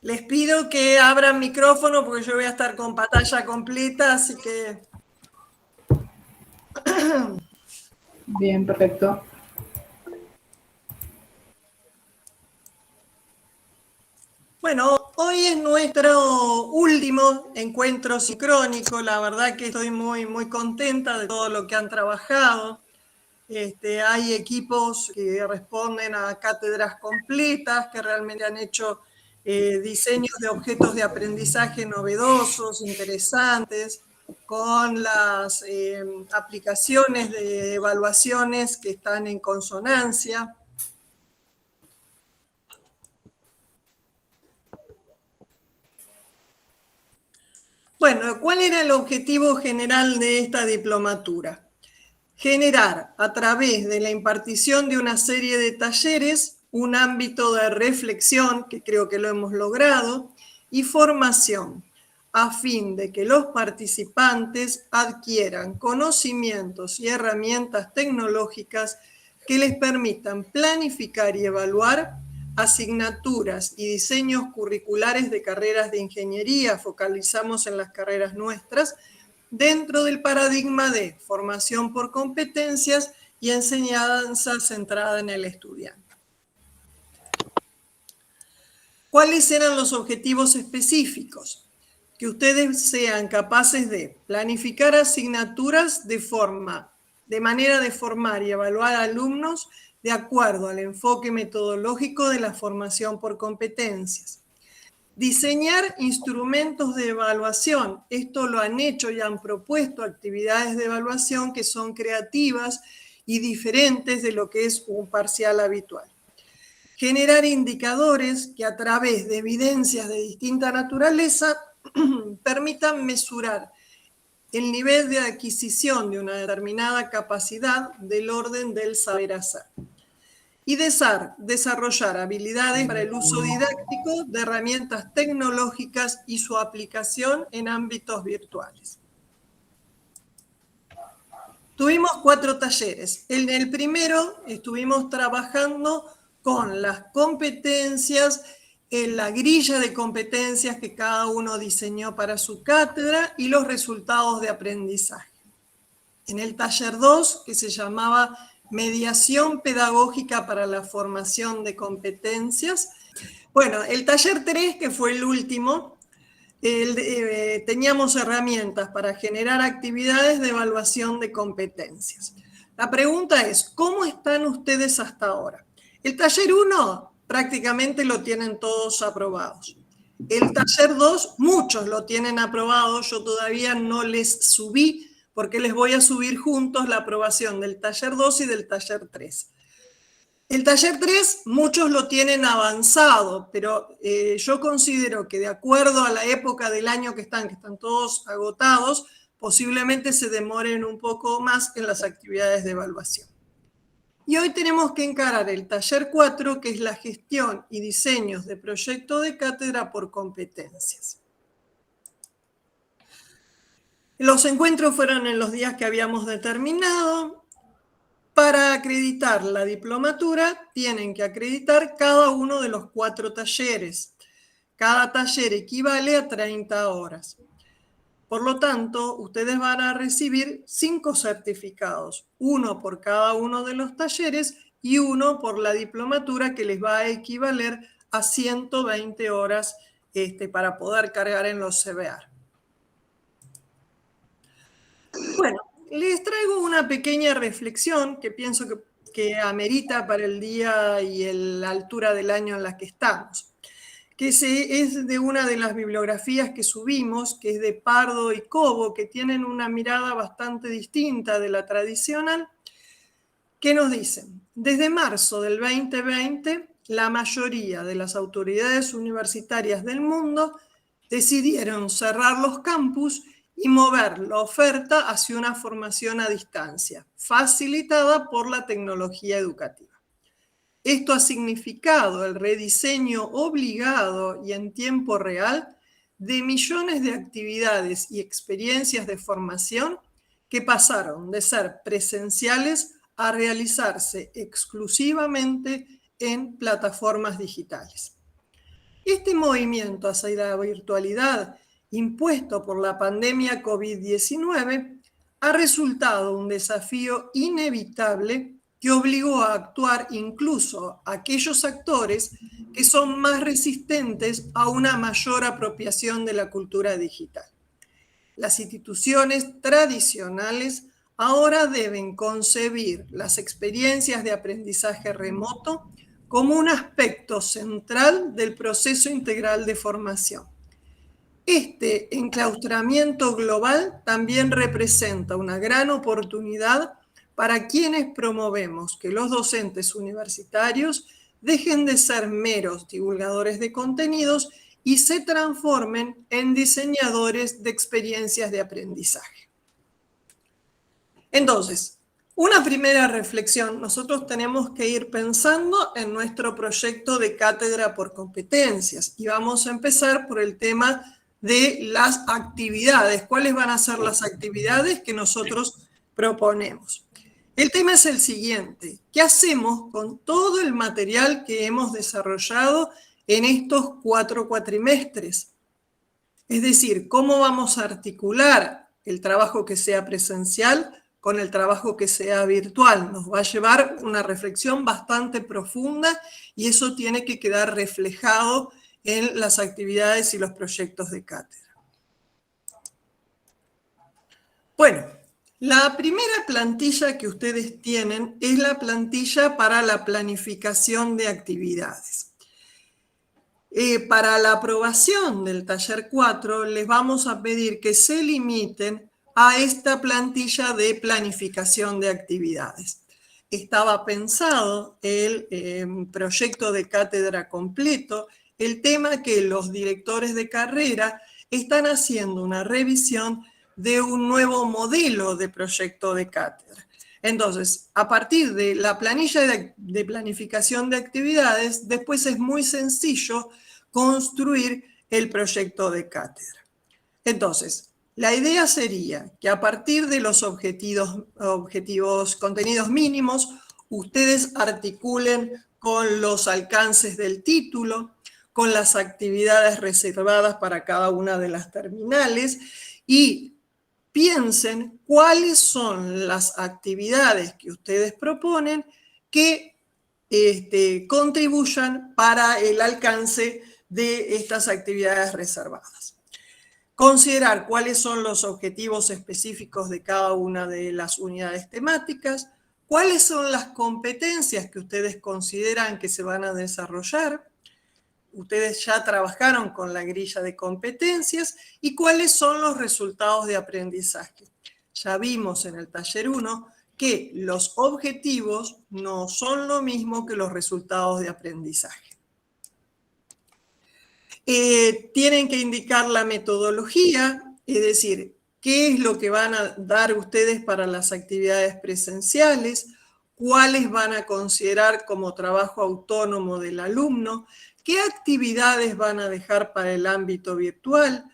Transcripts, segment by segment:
Les pido que abran micrófono porque yo voy a estar con pantalla completa, así que... Bien, perfecto. Bueno, hoy es nuestro último encuentro sincrónico. La verdad que estoy muy contenta de todo lo que han trabajado. Hay equipos que responden a cátedras completas, que realmente han hecho diseños de objetos de aprendizaje novedosos, interesantes, con las aplicaciones de evaluaciones que están en consonancia. Bueno, ¿cuál era el objetivo general de esta diplomatura? Generar, a través de la impartición de una serie de talleres, un ámbito de reflexión, que creo que lo hemos logrado, y formación, a fin de que los participantes adquieran conocimientos y herramientas tecnológicas que les permitan planificar y evaluar asignaturas y diseños curriculares de carreras de ingeniería, focalizamos en las carreras nuestras, dentro del paradigma de formación por competencias y enseñanza centrada en el estudiante. ¿Cuáles eran los objetivos específicos? Que ustedes sean capaces de planificar asignaturas de manera de formar y evaluar alumnos de acuerdo al enfoque metodológico de la formación por competencias. Diseñar instrumentos de evaluación. Esto lo han hecho y han propuesto actividades de evaluación que son creativas y diferentes de lo que es un parcial habitual. Generar indicadores que a través de evidencias de distinta naturaleza permitan mesurar el nivel de adquisición de una determinada capacidad del orden del saber hacer. Y desarrollar habilidades para el uso didáctico de herramientas tecnológicas y su aplicación en ámbitos virtuales. Tuvimos 4 talleres. En el primero estuvimos trabajando con las competencias, en la grilla de competencias que cada uno diseñó para su cátedra y los resultados de aprendizaje. En el taller 2, que se llamaba Mediación Pedagógica para la Formación de Competencias. Bueno, el taller 3, que fue el último, teníamos herramientas para generar actividades de evaluación de competencias. La pregunta es, ¿cómo están ustedes hasta ahora? El taller 1 prácticamente lo tienen todos aprobados. El taller 2, muchos lo tienen aprobado, yo todavía no les subí, porque les voy a subir juntos la aprobación del taller 2 y del taller 3. El taller 3, muchos lo tienen avanzado, pero yo considero que de acuerdo a la época del año que están todos agotados, posiblemente se demoren un poco más en las actividades de evaluación. Y hoy tenemos que encarar el taller 4, que es la gestión y diseños de proyecto de cátedra por competencias. Los encuentros fueron en los días que habíamos determinado. Para acreditar la diplomatura, tienen que acreditar cada uno de los 4 talleres. Cada taller equivale a 30 horas. Por lo tanto, ustedes van a recibir 5 certificados, uno por cada uno de los talleres y uno por la diplomatura, que les va a equivaler a 120 horas para poder cargar en los CBA. Bueno, les traigo una pequeña reflexión que pienso que amerita para el día y la altura del año en la que estamos, que es de una de las bibliografías que subimos, que es de Pardo y Cobo, que tienen una mirada bastante distinta de la tradicional, que nos dicen, desde marzo del 2020, la mayoría de las autoridades universitarias del mundo decidieron cerrar los campus y mover la oferta hacia una formación a distancia, facilitada por la tecnología educativa. Esto ha significado el rediseño obligado y en tiempo real de millones de actividades y experiencias de formación que pasaron de ser presenciales a realizarse exclusivamente en plataformas digitales. Este movimiento hacia la virtualidad impuesto por la pandemia COVID-19 ha resultado un desafío inevitable que obligó a actuar incluso a aquellos actores que son más resistentes a una mayor apropiación de la cultura digital. Las instituciones tradicionales ahora deben concebir las experiencias de aprendizaje remoto como un aspecto central del proceso integral de formación. Este enclaustramiento global también representa una gran oportunidad para quienes promovemos que los docentes universitarios dejen de ser meros divulgadores de contenidos y se transformen en diseñadores de experiencias de aprendizaje. Entonces, una primera reflexión, nosotros tenemos que ir pensando en nuestro proyecto de cátedra por competencias y vamos a empezar por el tema de las actividades. ¿Cuáles van a ser las actividades que nosotros proponemos? El tema es el siguiente: ¿qué hacemos con todo el material que hemos desarrollado en estos 4 cuatrimestres? Es decir, ¿cómo vamos a articular el trabajo que sea presencial con el trabajo que sea virtual? Nos va a llevar una reflexión bastante profunda y eso tiene que quedar reflejado en las actividades y los proyectos de cátedra. Bueno, la primera plantilla que ustedes tienen es la plantilla para la planificación de actividades. Para la aprobación del taller 4 les vamos a pedir que se limiten a esta plantilla de planificación de actividades. Estaba pensado el proyecto de cátedra completo. El tema que los directores de carrera están haciendo una revisión de un nuevo modelo de proyecto de cátedra. Entonces, a partir de la planilla de planificación de actividades, después es muy sencillo construir el proyecto de cátedra. Entonces, la idea sería que a partir de los objetivos, contenidos mínimos, ustedes articulen con los alcances del título, con las actividades reservadas para cada una de las terminales y piensen cuáles son las actividades que ustedes proponen que contribuyan para el alcance de estas actividades reservadas. Considerar cuáles son los objetivos específicos de cada una de las unidades temáticas, cuáles son las competencias que ustedes consideran que se van a desarrollar. Ustedes ya trabajaron con la grilla de competencias y cuáles son los resultados de aprendizaje. Ya vimos en el taller 1 que los objetivos no son lo mismo que los resultados de aprendizaje. Tienen que indicar la metodología, es decir, qué es lo que van a dar ustedes para las actividades presenciales, cuáles van a considerar como trabajo autónomo del alumno, qué actividades van a dejar para el ámbito virtual,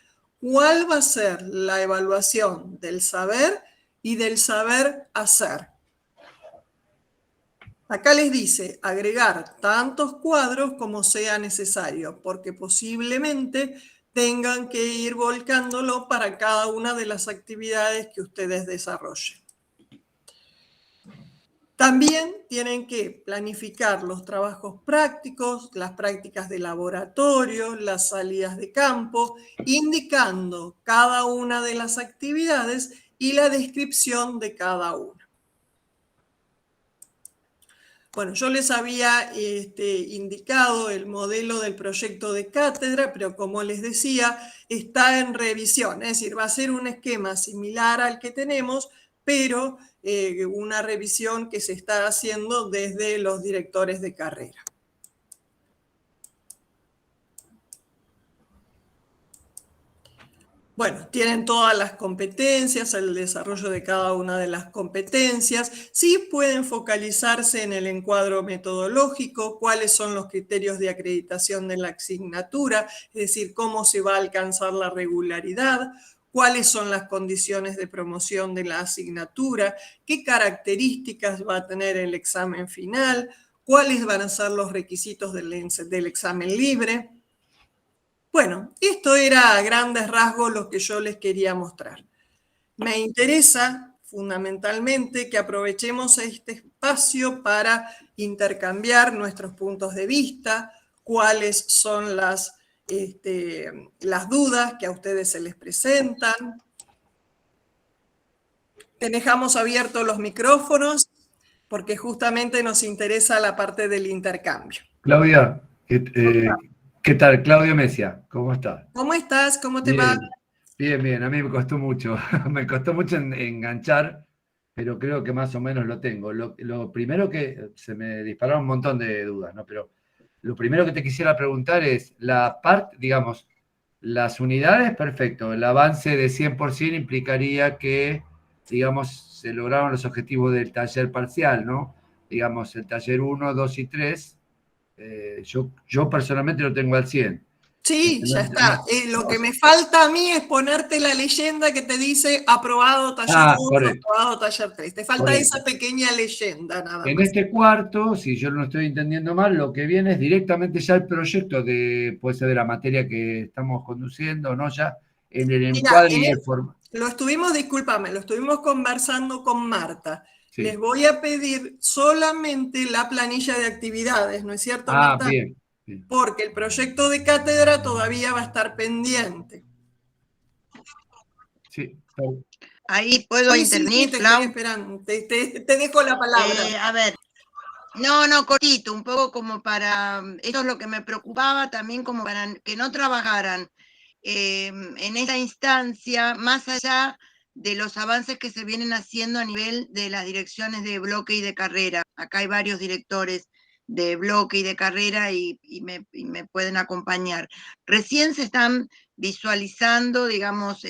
cuál va a ser la evaluación del saber y del saber hacer. Acá les dice agregar tantos cuadros como sea necesario, porque posiblemente tengan que ir volcándolo para cada una de las actividades que ustedes desarrollen. También tienen que planificar los trabajos prácticos, las prácticas de laboratorio, las salidas de campo, indicando cada una de las actividades y la descripción de cada una. Bueno, yo les había indicado el modelo del proyecto de cátedra, pero como les decía, está en revisión, es decir, va a ser un esquema similar al que tenemos, pero una revisión que se está haciendo desde los directores de carrera. Bueno, tienen todas las competencias, el desarrollo de cada una de las competencias. Sí pueden focalizarse en el encuadro metodológico, cuáles son los criterios de acreditación de la asignatura, es decir, cómo se va a alcanzar la regularidad, cuáles son las condiciones de promoción de la asignatura, qué características va a tener el examen final, cuáles van a ser los requisitos del examen libre. Bueno, esto era a grandes rasgos lo que yo les quería mostrar. Me interesa fundamentalmente que aprovechemos este espacio para intercambiar nuestros puntos de vista, cuáles son las dudas que a ustedes se les presentan. Te dejamos abiertos los micrófonos porque justamente nos interesa la parte del intercambio. Claudia, ¿qué tal? Claudia Mesia, ¿cómo estás? ¿Cómo estás? ¿Cómo te Bien, va? bien, bien. A mí me costó mucho, me costó mucho enganchar, pero creo que más o menos lo tengo. Lo primero que se me dispararon un montón de dudas, ¿no? Pero lo primero que te quisiera preguntar es la parte, digamos, las unidades, perfecto. El avance de 100% implicaría que, digamos, se lograron los objetivos del taller parcial, ¿no? Digamos, el taller 1, 2 y 3. Yo personalmente lo tengo al 100. Sí, ya está. Lo que No, me falta a mí es ponerte la leyenda que te dice aprobado taller 1, correcto, aprobado taller 3. Te falta correcto. esa pequeña leyenda nada En más. este cuarto, si yo no estoy entendiendo mal, lo que viene es directamente ya el proyecto puede ser de la materia que estamos conduciendo, ¿no? Ya en el Mira, encuadre y el forma. discúlpame, lo estuvimos conversando con Marta. Les Sí. voy a pedir solamente la planilla de actividades, ¿no es cierto, Ah, Marta? bien, bien. Porque el proyecto de cátedra todavía va a estar pendiente. Sí, está bien. Ahí puedo Sí, intervenir, te estoy Clau. esperando. Te dejo la palabra. A ver, no, cortito, un poco como para, esto es lo que me preocupaba también, como para que no trabajaran en esta instancia, más allá de los avances que se vienen haciendo a nivel de las direcciones de bloque y de carrera. Acá hay varios directores de bloque y de carrera y me pueden acompañar. Recién se están visualizando, digamos,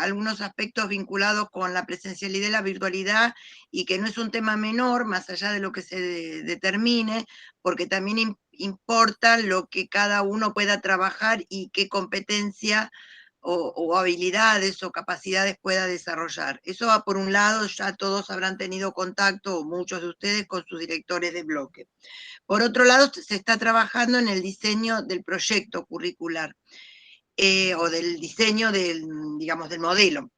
algunos aspectos vinculados con la presencialidad y la virtualidad, y que no es un tema menor, más allá de lo que se determine, porque también importa lo que cada uno pueda trabajar y qué competencia o habilidades o capacidades pueda desarrollar. Eso va por un lado, ya todos habrán tenido contacto, o muchos de ustedes, con sus directores de bloque. Por otro lado, se está trabajando en el diseño del proyecto curricular, o del diseño digamos, del modelo.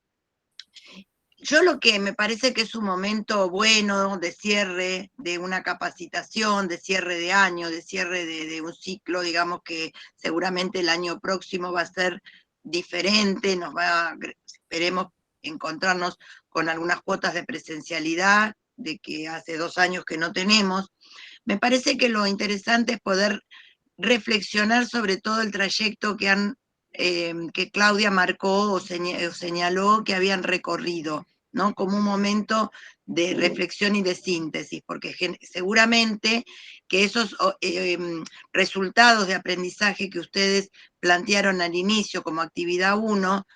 Yo lo que me parece que es un momento bueno de cierre de una capacitación, de cierre de año, de cierre de un ciclo, digamos que seguramente el año próximo va a ser diferente, esperemos encontrarnos con algunas cuotas de presencialidad, de que hace 2 años que no tenemos. Me parece que lo interesante es poder reflexionar sobre todo el trayecto que Claudia marcó o señaló que habían recorrido, ¿no? Como un momento de reflexión y de síntesis, porque seguramente que esos resultados de aprendizaje que ustedes plantearon al inicio como actividad 1,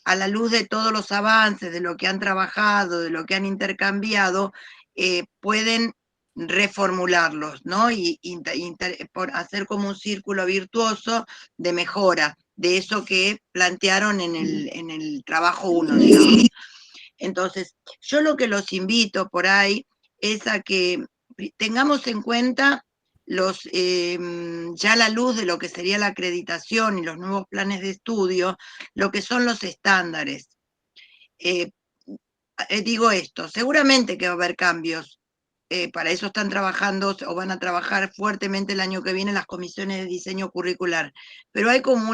a la luz de todos los avances, de lo que han trabajado, de lo que han intercambiado, pueden reformularlos, ¿no? Y hacer como un círculo virtuoso de mejora de eso que plantearon en el trabajo 1, digamos. Entonces, yo lo que los invito por ahí es a que tengamos en cuenta ya a la luz de lo que sería la acreditación y los nuevos planes de estudio, lo que son los estándares. Digo esto, seguramente que va a haber cambios, para eso están trabajando o van a trabajar fuertemente el año que viene las comisiones de diseño curricular, pero hay como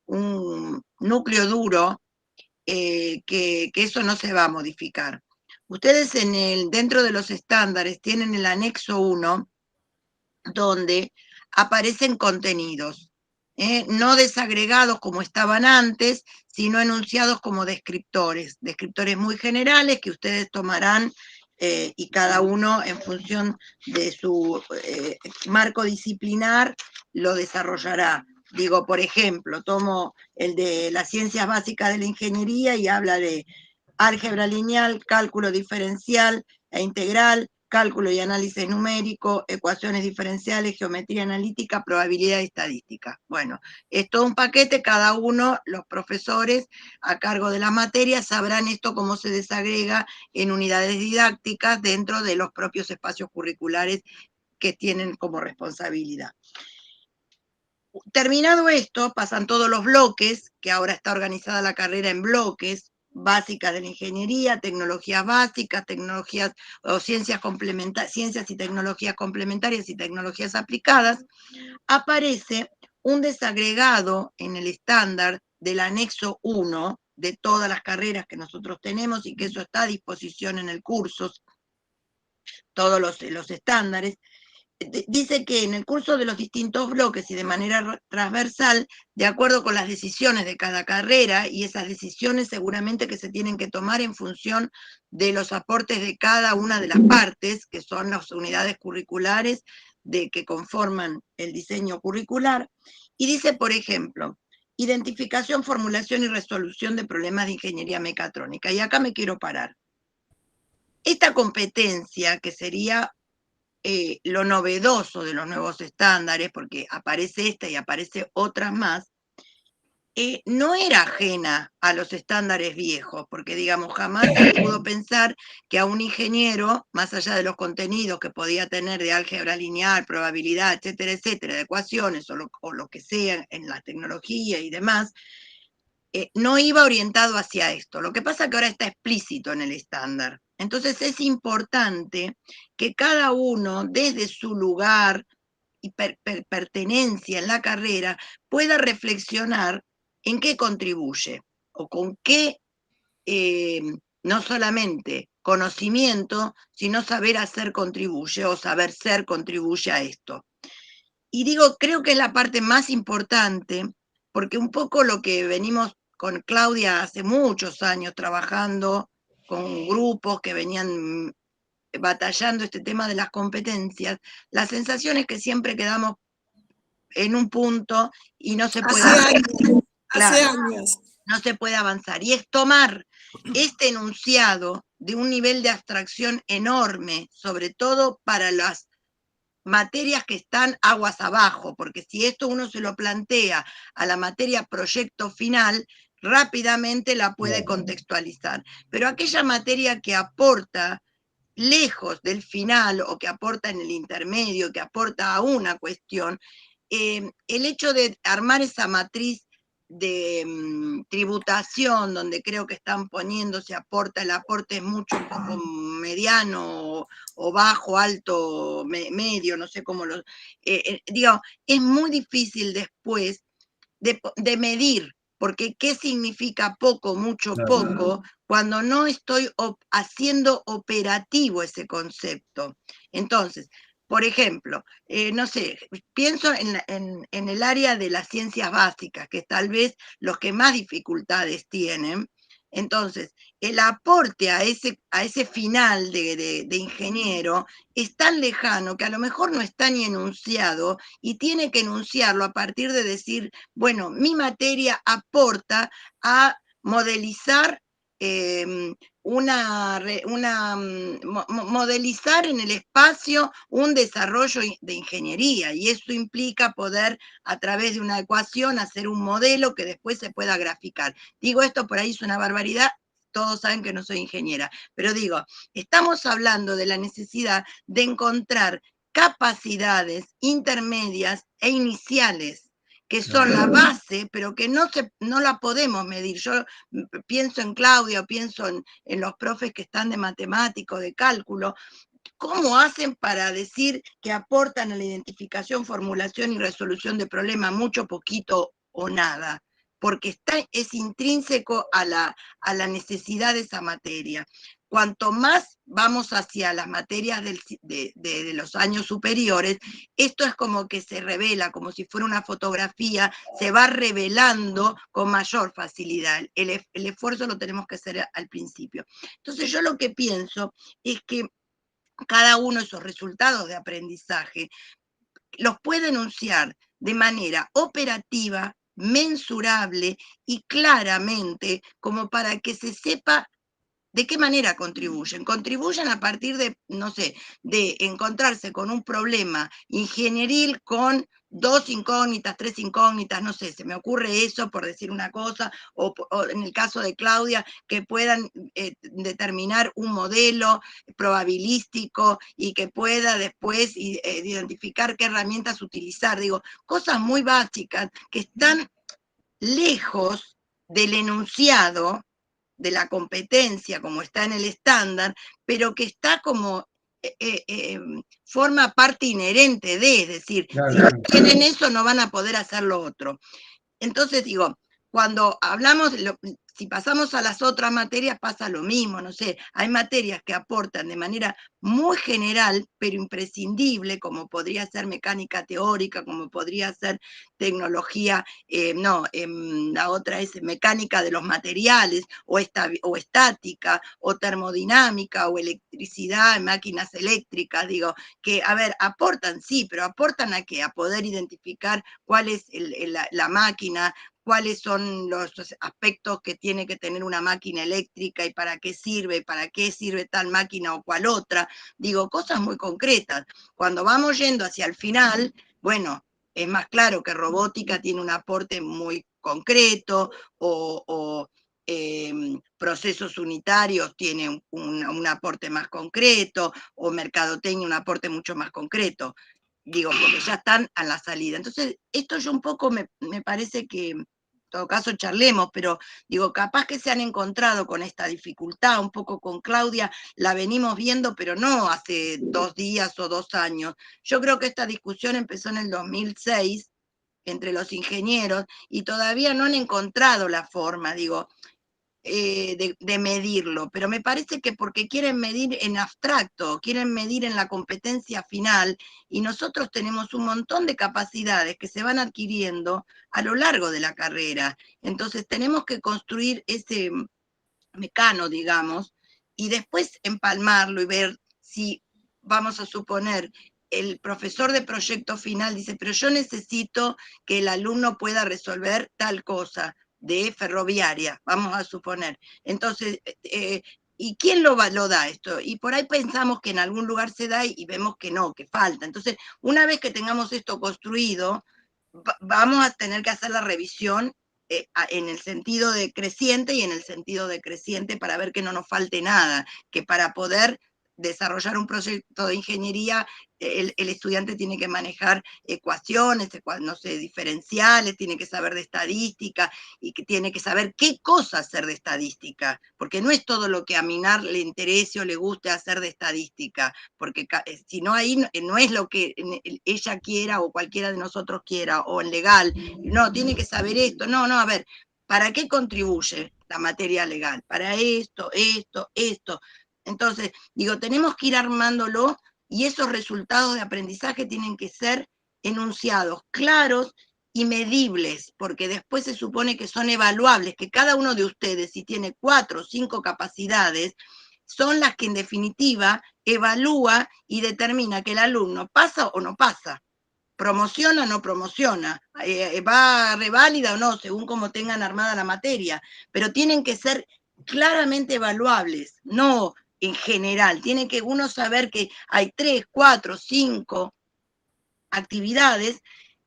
un núcleo duro, que eso no se va a modificar. Ustedes dentro de los estándares tienen el anexo 1, donde aparecen contenidos, no desagregados como estaban antes, sino enunciados como descriptores muy generales que ustedes tomarán, y cada uno en función de su marco disciplinar lo desarrollará. Digo, por ejemplo, tomo el de las ciencias básicas de la ingeniería y habla de álgebra lineal, cálculo diferencial e integral, cálculo y análisis numérico, ecuaciones diferenciales, geometría analítica, probabilidad y estadística. Bueno, es todo un paquete, cada uno, los profesores a cargo de la materia, sabrán esto cómo se desagrega en unidades didácticas dentro de los propios espacios curriculares que tienen como responsabilidad. terminado esto, pasan todos los bloques, que ahora está organizada la carrera en bloques, básicas de la ingeniería, tecnologías básicas, tecnologías o ciencias y tecnologías complementarias y tecnologías aplicadas. Aparece un desagregado en el estándar del anexo 1 de todas las carreras que nosotros tenemos y que eso está a disposición en el curso, todos los estándares. Dice que en el curso de los distintos bloques y de manera transversal, de acuerdo con las decisiones de cada carrera, y esas decisiones seguramente que se tienen que tomar en función de los aportes de cada una de las partes, que son las unidades curriculares que conforman el diseño curricular, y dice, por ejemplo, identificación, formulación y resolución de problemas de ingeniería mecatrónica. Y acá me quiero parar. Esta competencia, que sería lo novedoso de los nuevos estándares, porque aparece esta y aparece otras más, no era ajena a los estándares viejos, porque digamos, jamás se pudo pensar que a un ingeniero, más allá de los contenidos que podía tener de álgebra lineal, probabilidad, etcétera, etcétera, de ecuaciones o lo que sea en la tecnología y demás, no iba orientado hacia esto. Lo que pasa es que ahora está explícito en el estándar. Entonces es importante que cada uno, desde su lugar y pertenencia en la carrera, pueda reflexionar en qué contribuye o con qué, no solamente conocimiento, sino saber hacer contribuye o saber ser contribuye a esto. Y digo, creo que es la parte más importante, porque un poco lo que venimos con Claudia hace muchos años trabajando con grupos que venían batallando este tema de las competencias, la sensación es que siempre quedamos en un punto y no se puede avanzar. Hace años. No se puede avanzar. Y es tomar este enunciado de un nivel de abstracción enorme, sobre todo para las materias que están aguas abajo, porque si esto uno se lo plantea a la materia proyecto final, rápidamente la puede contextualizar. Pero aquella materia que aporta lejos del final o que aporta en el intermedio, que aporta a una cuestión, el hecho de armar esa matriz de tributación, donde creo que están poniéndose aporta, el aporte es mucho poco mediano o bajo, alto, medio, no sé cómo lo... digo, es muy difícil después de medir, porque ¿qué significa poco, mucho, poco? Cuando no estoy haciendo operativo ese concepto. Entonces, por ejemplo, no sé, pienso en el área de las ciencias básicas, que tal vez los que más dificultades tienen. Entonces, el aporte a ese final de ingeniero es tan lejano que a lo mejor no está ni enunciado y tiene que enunciarlo a partir de decir, bueno, mi materia aporta a modelizar modelizar en el espacio un desarrollo de ingeniería, y eso implica poder a través de una ecuación hacer un modelo que después se pueda graficar. Digo, esto por ahí es una barbaridad, todos saben que no soy ingeniera, pero digo, estamos hablando de la necesidad de encontrar capacidades intermedias e iniciales que son la base, pero que no la podemos medir. Yo pienso en Claudia, pienso en los profes que están de matemático, de cálculo. ¿Cómo hacen para decir que aportan a la identificación, formulación y resolución de problemas mucho, poquito o nada? Porque es intrínseco a la necesidad de esa materia. Cuanto más vamos hacia las materias de los años superiores, esto es como que se revela, como si fuera una fotografía, se va revelando con mayor facilidad. El esfuerzo lo tenemos que hacer al principio. Entonces yo lo que pienso es que cada uno de esos resultados de aprendizaje los puede enunciar de manera operativa, mensurable y claramente, como para que se sepa ¿De qué manera contribuyen? Contribuyen a partir de, no sé, de encontrarse con un problema ingenieril con 2 incógnitas, 3 incógnitas, no sé, se me ocurre eso por decir una cosa, o en el caso de Claudia, que puedan determinar un modelo probabilístico y que pueda después identificar qué herramientas utilizar. Digo, cosas muy básicas que están lejos del enunciado de la competencia como está en el estándar, pero que está como forma parte inherente de, es decir, Claro, si no claro. tienen eso no van a poder hacer lo otro. Entonces digo, cuando hablamos, si pasamos a las otras materias pasa lo mismo, no sé, hay materias que aportan de manera muy general, pero imprescindible, como podría ser mecánica teórica, como podría ser tecnología, la otra es mecánica de los materiales, o estática, o termodinámica, o electricidad, máquinas eléctricas, digo, que, a ver, aportan, sí, pero ¿aportan a qué? A poder identificar cuál es la máquina, cuáles son los aspectos que tiene que tener una máquina eléctrica y para qué sirve tal máquina o cual otra. Digo, cosas muy concretas. Cuando vamos yendo hacia el final, bueno, es más claro que robótica tiene un aporte muy concreto o procesos unitarios tiene un aporte más concreto o mercadotecnia un aporte mucho más concreto. Digo, porque ya están a la salida. Entonces, esto yo un poco me parece que, en todo caso charlemos, pero digo, capaz que se han encontrado con esta dificultad, un poco con Claudia, la venimos viendo, pero no hace 2 días o 2 años. Yo creo que esta discusión empezó en el 2006 entre los ingenieros y todavía no han encontrado la forma, digo, de medirlo, pero me parece que porque quieren medir en abstracto, quieren medir en la competencia final, y nosotros tenemos un montón de capacidades que se van adquiriendo a lo largo de la carrera. Entonces tenemos que construir ese mecano, digamos, y después empalmarlo y ver si, vamos a suponer, el profesor de proyecto final dice, pero yo necesito que el alumno pueda resolver tal cosa de ferroviaria, vamos a suponer. Entonces, ¿y quién lo da esto? Y por ahí pensamos que en algún lugar se da y vemos que no, que falta. Entonces, una vez que tengamos esto construido, vamos a tener que hacer la revisión en el sentido decreciente y en el sentido decreciente para ver que no nos falte nada, que para poder desarrollar un proyecto de ingeniería, el estudiante tiene que manejar ecuaciones, no sé, diferenciales, tiene que saber de estadística y que tiene que saber qué cosa hacer de estadística, porque no es todo lo que a Minar le interese o le guste hacer de estadística, porque si no ahí no es lo que ella quiera o cualquiera de nosotros quiera, o en legal, no, tiene que saber esto, no, a ver, ¿para qué contribuye la materia legal? Para esto. Entonces, digo, tenemos que ir armándolo y esos resultados de aprendizaje tienen que ser enunciados claros y medibles, porque después se supone que son evaluables, que cada uno de ustedes, si tiene 4 o 5 capacidades, son las que en definitiva evalúa y determina que el alumno pasa o no pasa, promociona o no promociona, va reválida o no, según como tengan armada la materia, pero tienen que ser claramente evaluables, no en general, tiene que uno saber que hay 3, 4, 5 actividades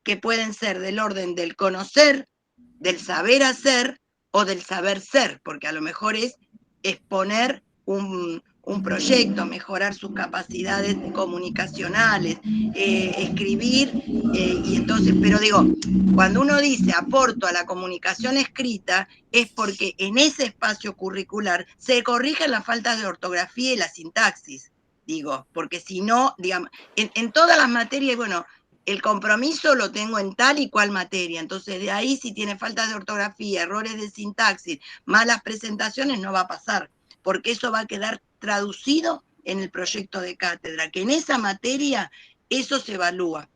que pueden ser del orden del conocer, del saber hacer o del saber ser, porque a lo mejor es exponer un proyecto, mejorar sus capacidades comunicacionales, escribir, y entonces, pero digo, cuando uno dice aporto a la comunicación escrita, es porque en ese espacio curricular se corrigen las faltas de ortografía y la sintaxis, digo, porque si no, digamos, en todas las materias, bueno, el compromiso lo tengo en tal y cual materia, entonces de ahí si tiene faltas de ortografía, errores de sintaxis, malas presentaciones, no va a pasar, porque eso va a quedar traducido en el proyecto de cátedra, que en esa materia eso se evalúa.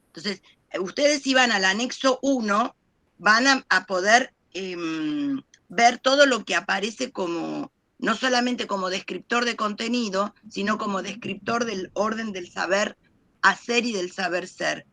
Entonces, ustedes si van al anexo 1, van a poder ver todo lo que aparece como, no solamente como descriptor de contenido, sino como descriptor del orden del saber hacer y del saber ser.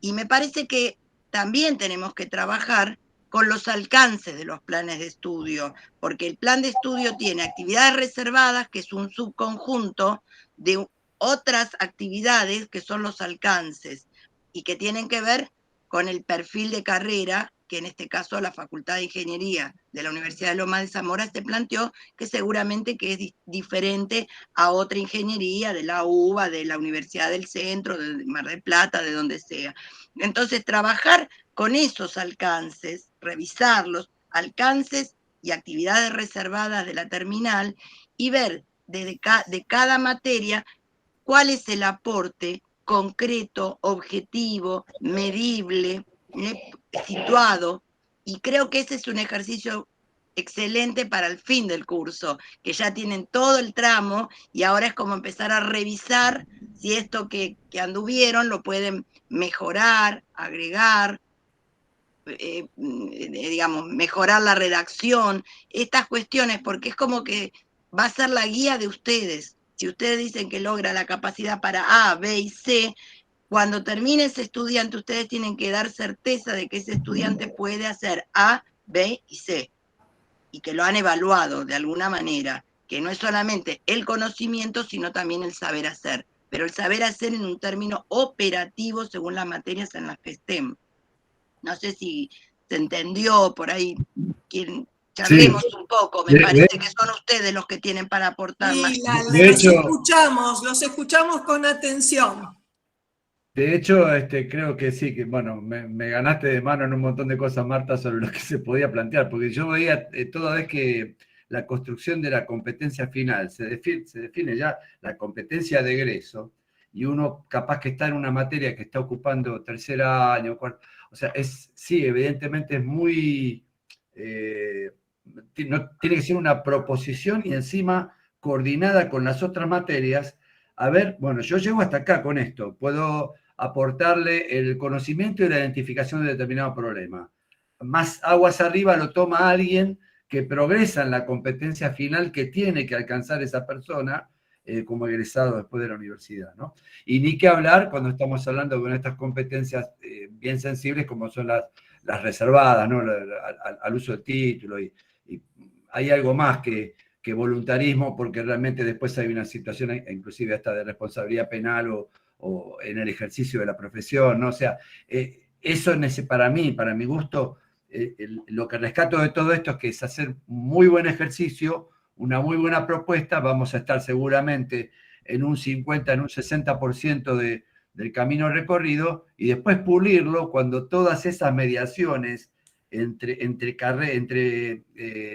Y me parece que también tenemos que trabajar con los alcances de los planes de estudio, porque el plan de estudio tiene actividades reservadas, que es un subconjunto de otras actividades que son los alcances, y que tienen que ver con el perfil de carrera, que en este caso la Facultad de Ingeniería de la Universidad de Lomas de Zamora se planteó, que seguramente que es diferente a otra ingeniería de la UBA, de la Universidad del Centro, de Mar del Plata, de donde sea. Entonces, trabajar con esos alcances, revisar los alcances y actividades reservadas de la terminal y ver de cada materia cuál es el aporte concreto, objetivo, medible, situado, y creo que ese es un ejercicio excelente para el fin del curso, que ya tienen todo el tramo y ahora es como empezar a revisar si esto que anduvieron lo pueden mejorar, agregar, digamos, mejorar la redacción, estas cuestiones, porque es como que va a ser la guía de ustedes. Si ustedes dicen que logra la capacidad para A, B y C, cuando termine ese estudiante, ustedes tienen que dar certeza de que ese estudiante puede hacer A, B y C, y que lo han evaluado de alguna manera, que no es solamente el conocimiento, sino también el saber hacer, pero el saber hacer en un término operativo según las materias en las que estén. No sé si se entendió por ahí, charlemos un poco, me parece que son ustedes los que tienen para aportar más. Los escuchamos con atención. De hecho, creo que sí, que bueno, me ganaste de mano en un montón de cosas, Marta, sobre lo que se podía plantear, porque yo veía toda vez que la construcción de la competencia final, se define ya la competencia de egreso, y uno capaz que está en una materia que está ocupando tercer año, cuarto, o sea, sí, evidentemente es muy, tiene que ser una proposición y encima coordinada con las otras materias. A ver, bueno, yo llego hasta acá con esto, puedo aportarle el conocimiento y la identificación de determinado problema. Más aguas arriba lo toma alguien que progresa en la competencia final que tiene que alcanzar esa persona como egresado después de la universidad, ¿no? Y ni qué hablar cuando estamos hablando de estas competencias bien sensibles como son las reservadas, ¿no? Al uso del título, y hay algo más que voluntarismo, porque realmente después hay una situación inclusive hasta de responsabilidad penal o en el ejercicio de la profesión, ¿no? O sea, eso para mí, para mi gusto, lo que rescato de todo esto es que es hacer un muy buen ejercicio, una muy buena propuesta, vamos a estar seguramente en un 50, en un 60% del camino recorrido, y después pulirlo cuando todas esas mediaciones entre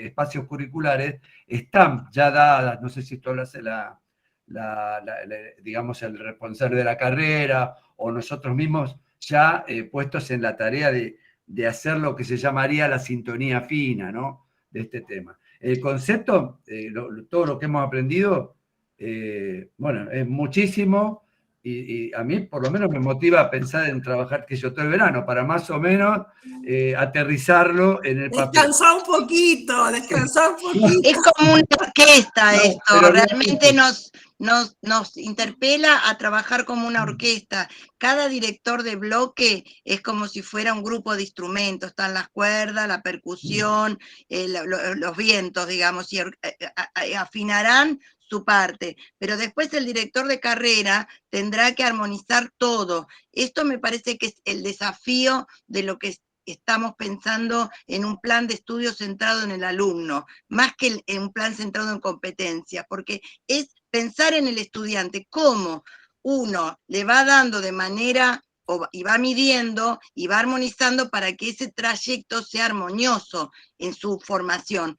espacios curriculares están ya dadas. No sé si esto lo hace digamos, el responsable de la carrera o nosotros mismos ya puestos en la tarea de hacer lo que se llamaría la sintonía fina, ¿no? De este tema. El concepto, todo lo que hemos aprendido, bueno, es muchísimo, y a mí por lo menos me motiva a pensar en trabajar que yo todo el verano, para más o menos aterrizarlo en el papel. Descansá un poquito. Es como una orquesta esto, realmente nos interpela a trabajar como una orquesta. Cada director de bloque es como si fuera un grupo de instrumentos, están las cuerdas, la percusión, los vientos, digamos, y afinarán su parte, pero después el director de carrera tendrá que armonizar todo. Esto me parece que es el desafío de lo que estamos pensando en un plan de estudio centrado en el alumno, más que en un plan centrado en competencias, porque es pensar en el estudiante, cómo uno le va dando de manera, y va midiendo, y va armonizando para que ese trayecto sea armonioso en su formación.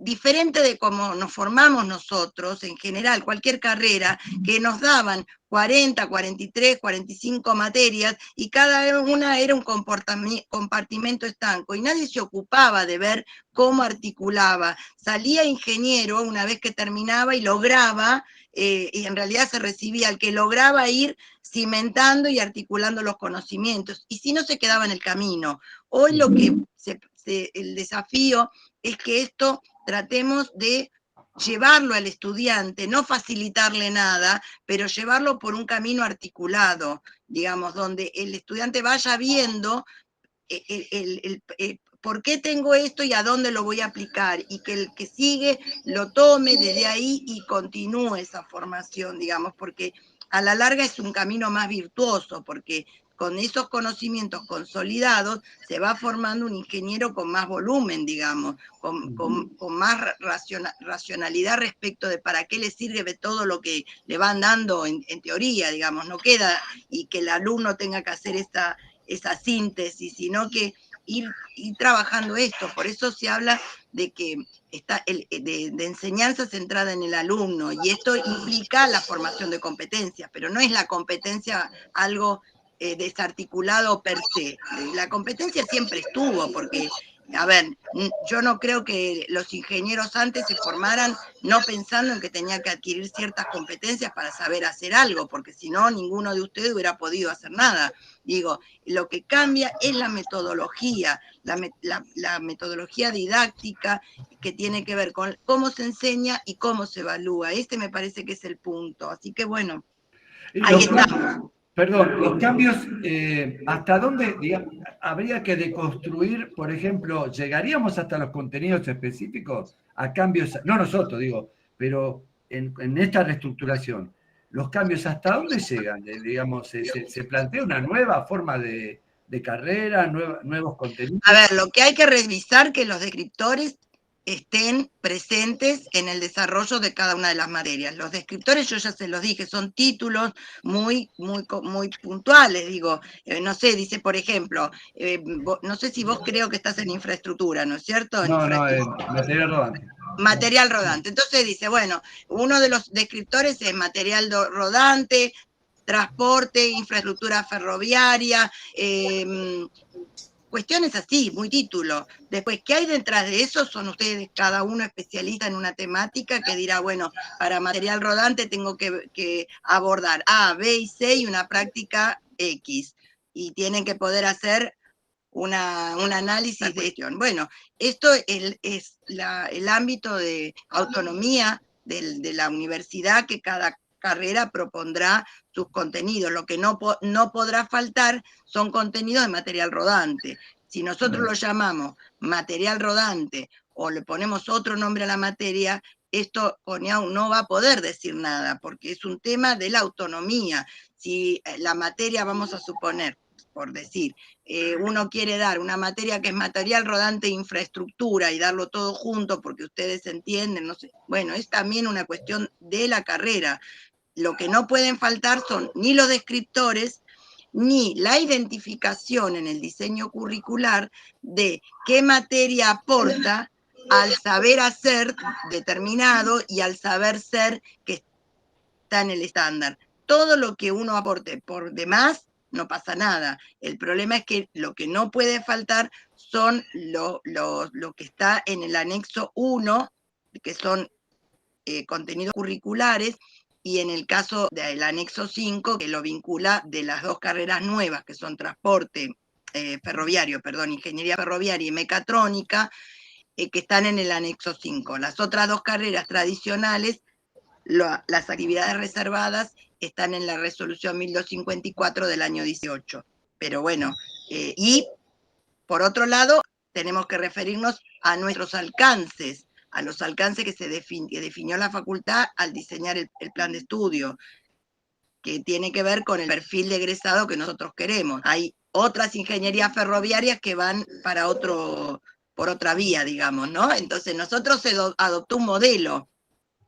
Diferente de cómo nos formamos nosotros, en general, cualquier carrera, que nos daban 40, 43, 45 materias, y cada una era un compartimento estanco, y nadie se ocupaba de ver cómo articulaba. Salía ingeniero una vez que terminaba y lograba, y en realidad se recibía el que lograba ir cimentando y articulando los conocimientos, y si no se quedaba en el camino. Hoy lo que el desafío es que esto tratemos de llevarlo al estudiante, no facilitarle nada, pero llevarlo por un camino articulado, digamos, donde el estudiante vaya viendo por qué tengo esto y a dónde lo voy a aplicar, y que el que sigue lo tome desde ahí y continúe esa formación, digamos, porque a la larga es un camino más virtuoso, porque con esos conocimientos consolidados se va formando un ingeniero con más volumen, digamos, con más racionalidad respecto de para qué le sirve todo lo que le van dando en teoría, digamos, no queda y que el alumno tenga que hacer esa síntesis, sino que ir trabajando esto. Por eso se habla de que está de enseñanza centrada en el alumno, y esto implica la formación de competencias, pero no es la competencia algo desarticulado per se. La competencia siempre estuvo, porque, a ver, yo no creo que los ingenieros antes se formaran no pensando en que tenía que adquirir ciertas competencias para saber hacer algo, porque si no, ninguno de ustedes hubiera podido hacer nada. Digo, lo que cambia es la metodología, la metodología didáctica, que tiene que ver con cómo se enseña y cómo se evalúa. Este me parece que es el punto. Así que bueno, ahí estamos. Perdón, los cambios, ¿hasta dónde, digamos, habría que deconstruir, por ejemplo, llegaríamos hasta los contenidos específicos a cambios, no nosotros digo, pero en esta reestructuración, los cambios hasta dónde llegan? Digamos, ¿se plantea una nueva forma de carrera, nuevos contenidos? A ver, lo que hay que revisar que los descriptores estén presentes en el desarrollo de cada una de las materias. Los descriptores, yo ya se los dije, son títulos muy puntuales, digo, no sé, dice, por ejemplo, no sé si vos creo que estás en infraestructura, ¿no es cierto? No, material rodante. Material rodante. Entonces dice, bueno, uno de los descriptores es material rodante, transporte, infraestructura ferroviaria, cuestiones así, muy título. Después, ¿qué hay detrás de eso? Son ustedes cada uno especialista en una temática que dirá, bueno, para material rodante tengo que abordar A, B y C y una práctica X. Y tienen que poder hacer un análisis de esto. Bueno, esto es el ámbito de autonomía de la universidad, que cada carrera propondrá sus contenidos. Lo que no podrá faltar son contenidos de material rodante. Si nosotros lo llamamos material rodante o le ponemos otro nombre a la materia, esto CONIAU no va a poder decir nada, porque es un tema de la autonomía. Si la materia, vamos a suponer, por decir, uno quiere dar una materia que es material rodante e infraestructura y darlo todo junto porque ustedes entienden, no sé. Bueno, es también una cuestión de la carrera. Lo que no pueden faltar son ni los descriptores, ni la identificación en el diseño curricular de qué materia aporta al saber hacer determinado y al saber ser que está en el estándar. Todo lo que uno aporte por demás, no pasa nada. El problema es que lo que no puede faltar son lo que está en el anexo 1, que son contenidos curriculares, y en el caso del anexo 5, que lo vincula de las dos carreras nuevas, que son transporte ferroviario, ingeniería ferroviaria y mecatrónica, que están en el anexo 5. Las otras dos carreras tradicionales, las actividades reservadas, están en la resolución 1254 del año 18. Pero bueno, y por otro lado, tenemos que referirnos a nuestros alcances, a los alcances que definió la facultad al diseñar el plan de estudio, que tiene que ver con el perfil de egresado que nosotros queremos. Hay otras ingenierías ferroviarias que van por otra vía, digamos, ¿no? Entonces nosotros se adoptó un modelo,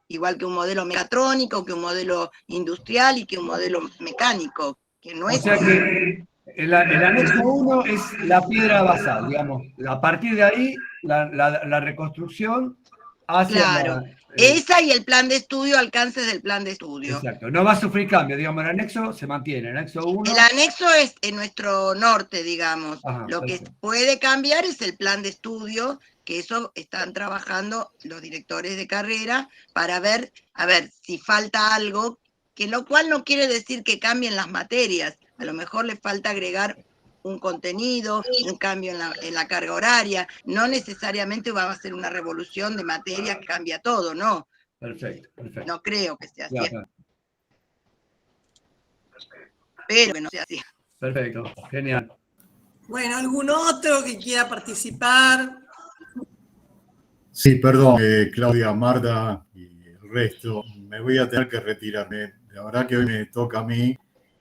igual que un modelo mecatrónico, que un modelo industrial y que un modelo mecánico, que no es... O sea que el anexo 1 es la piedra basal, digamos. A partir de ahí, la reconstrucción hacia... Claro, esa y el plan de estudio, alcances del plan de estudio. Exacto, no va a sufrir cambio, digamos, el anexo se mantiene, el anexo 1... El anexo es en nuestro norte, digamos. Ajá, lo que perfecto. puede cambiar es el plan de estudio, que eso están trabajando los directores de carrera para ver, a ver, si falta algo, que lo cual no quiere decir que cambien las materias. A lo mejor le falta agregar un contenido, un cambio en la carga horaria. No necesariamente va a ser una revolución de materias que cambia todo, no. Perfecto, perfecto. No creo que sea así. Claro. Pero que no sea así. Perfecto, genial. Bueno, ¿algún otro que quiera participar? Sí, perdón, Claudia, Marta y el resto. Me voy a tener que retirarme. La verdad que hoy me toca a mí.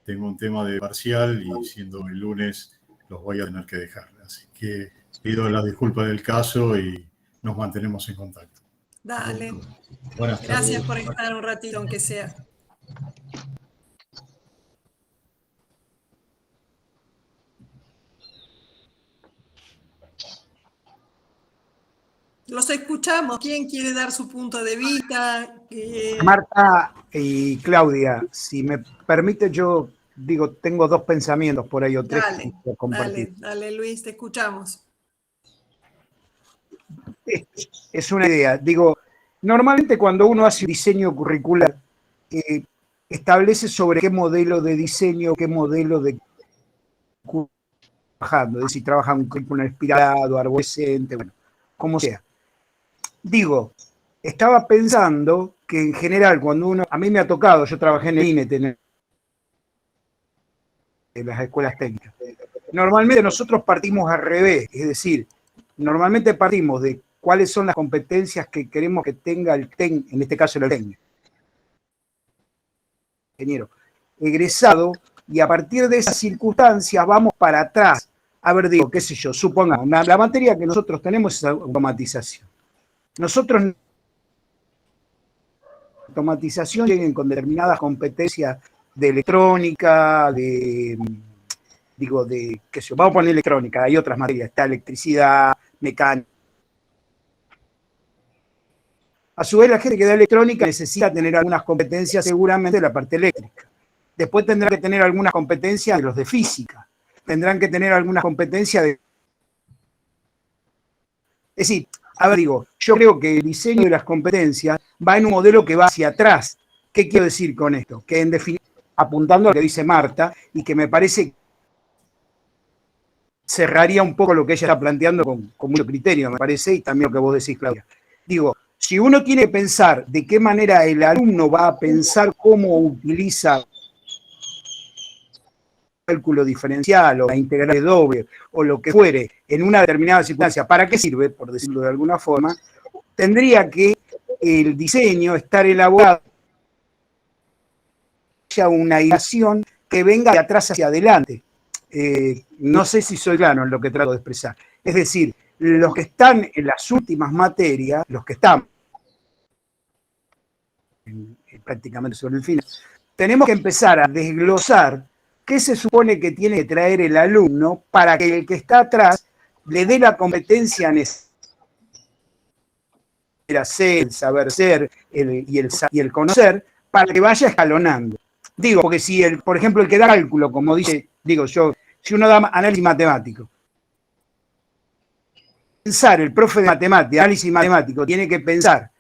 Tengo un tema de parcial y siendo el lunes los voy a tener que dejar. Así que pido las disculpas del caso y nos mantenemos en contacto. Dale. Buenas tardes. Gracias por estar un ratito, aunque sea. Los escuchamos. ¿Quién quiere dar su punto de vista? Marta y Claudia, si me permite, yo digo, tengo dos pensamientos por ahí o tres Dale, que compartir. dale, Luis, te escuchamos. Es una idea. Digo, normalmente cuando uno hace un diseño curricular, establece sobre qué modelo de diseño, qué modelo de trabajando, es decir, trabaja un currículum espiralado, arborescente, bueno, como sea. Digo, estaba pensando que en general cuando uno, a mí me ha tocado, yo trabajé en el INET, en las escuelas técnicas. Normalmente nosotros partimos al revés, es decir, normalmente partimos de cuáles son las competencias que queremos que tenga el en este caso el técnico, ingeniero egresado, y a partir de esas circunstancias vamos para atrás. A ver, digo, qué sé yo, supongamos, la materia que nosotros tenemos es automatización. Nosotros automatización lleguen con determinadas competencias de electrónica, qué sé yo, vamos a poner electrónica, hay otras materias, está electricidad, mecánica. A su vez, la gente que da electrónica necesita tener algunas competencias seguramente de la parte eléctrica. Después tendrá que tener algunas competencias de los de física. Tendrán que tener algunas competencias de... Es decir, a ver, digo, yo creo que el diseño de las competencias va en un modelo que va hacia atrás. ¿Qué quiero decir con esto? Que en definitiva, apuntando a lo que dice Marta, y que me parece cerraría un poco lo que ella está planteando con mucho criterio, me parece, y también lo que vos decís, Claudia. Digo, si uno tiene que pensar de qué manera el alumno va a pensar cómo utiliza cálculo diferencial o la integral de doble o lo que fuere en una determinada circunstancia, ¿para qué sirve? Por decirlo de alguna forma, tendría que el diseño estar elaborado haya una ilación que venga de atrás hacia adelante. No sé si soy claro en lo que trato de expresar. Es decir, los que están en las últimas materias, los que están prácticamente sobre el final, tenemos que empezar a desglosar qué se supone que tiene que traer el alumno para que el que está atrás le dé la competencia necesaria, el saber ser y el conocer, para que vaya escalonando. Digo, porque si, por ejemplo, el que da cálculo, como dice, digo yo, si uno da análisis matemático, pensar, el profe de matemática, análisis matemático, tiene que pensar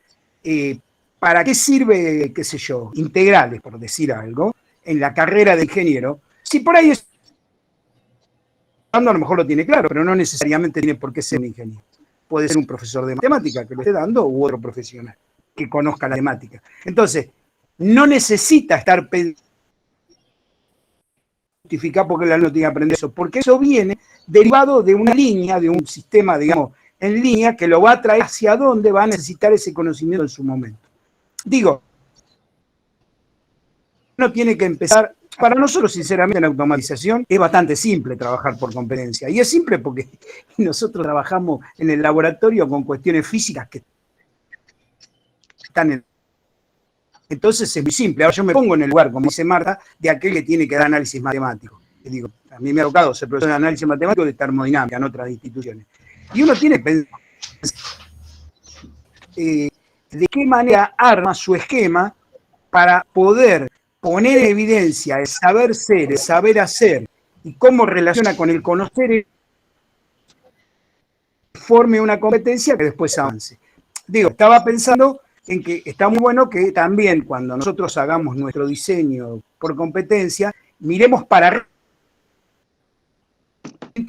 para qué sirve, qué sé yo, integrales, por decir algo, en la carrera de ingeniero. Si por ahí a lo mejor lo tiene claro, pero no necesariamente tiene por qué ser un ingeniero. Puede ser un profesor de matemática que lo esté dando u otro profesional que conozca la temática. Entonces, no necesita estar justificado porque el alumno tiene que aprender eso, porque eso viene derivado de una línea, de un sistema, digamos, en línea que lo va a traer hacia dónde va a necesitar ese conocimiento en su momento. Digo, uno tiene que empezar. Para nosotros, sinceramente, en automatización es bastante simple trabajar por competencia. Y es simple porque nosotros trabajamos en el laboratorio con cuestiones físicas que están en... Entonces es muy simple. Ahora yo me pongo en el lugar, como dice Marta, de aquel que tiene que dar análisis matemático. Y digo, a mí me ha tocado ser profesor de análisis matemático de termodinámica en otras instituciones. Y uno tiene que pensar de qué manera arma su esquema para poder poner en evidencia el saber ser, el saber hacer y cómo relaciona con el conocer, forme una competencia que después avance. Digo, estaba pensando en que está muy bueno que también cuando nosotros hagamos nuestro diseño por competencia, miremos para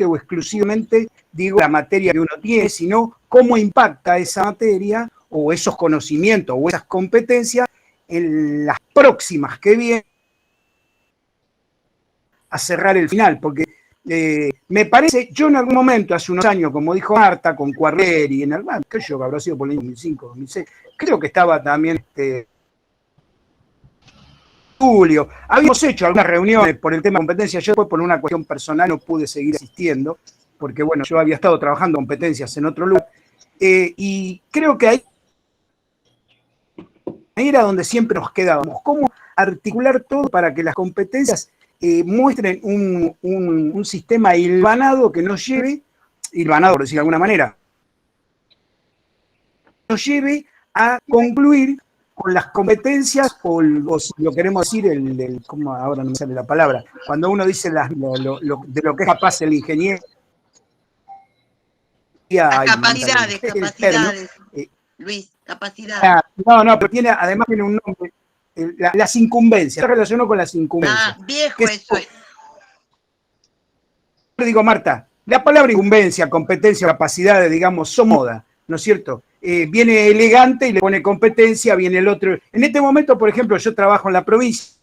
o exclusivamente, digo, la materia que uno tiene, sino cómo impacta esa materia o esos conocimientos o esas competencias en las próximas que vienen a cerrar el final, porque Me parece, yo en algún momento, hace unos años, como dijo Marta, con Quarleri, en algún, creo yo que habrá sido por el año 2005, 2006, creo que estaba también Julio. Habíamos hecho algunas reuniones por el tema de competencia. Yo después, por una cuestión personal, no pude seguir asistiendo, porque bueno, yo había estado trabajando competencias en otro lugar. Y creo que ahí era donde siempre nos quedábamos. ¿Cómo articular todo para que las competencias muestren un sistema hilvanado que nos lleve, hilvanado por decir de alguna manera, nos lleve a concluir con las competencias, o si lo queremos decir, ¿cómo ahora no me sale la palabra? Cuando uno dice de lo que es capaz el ingeniero. Capacidades, Luis, capacidades. No, pero además tiene un nombre, las incumbencias, está relacionado con las incumbencias. Viejo eso es. Digo, Marta, la palabra incumbencia, competencia, capacidades, digamos, son moda, ¿no es cierto? Viene elegante y le pone competencia, viene el otro. En este momento, por ejemplo, yo trabajo en la provincia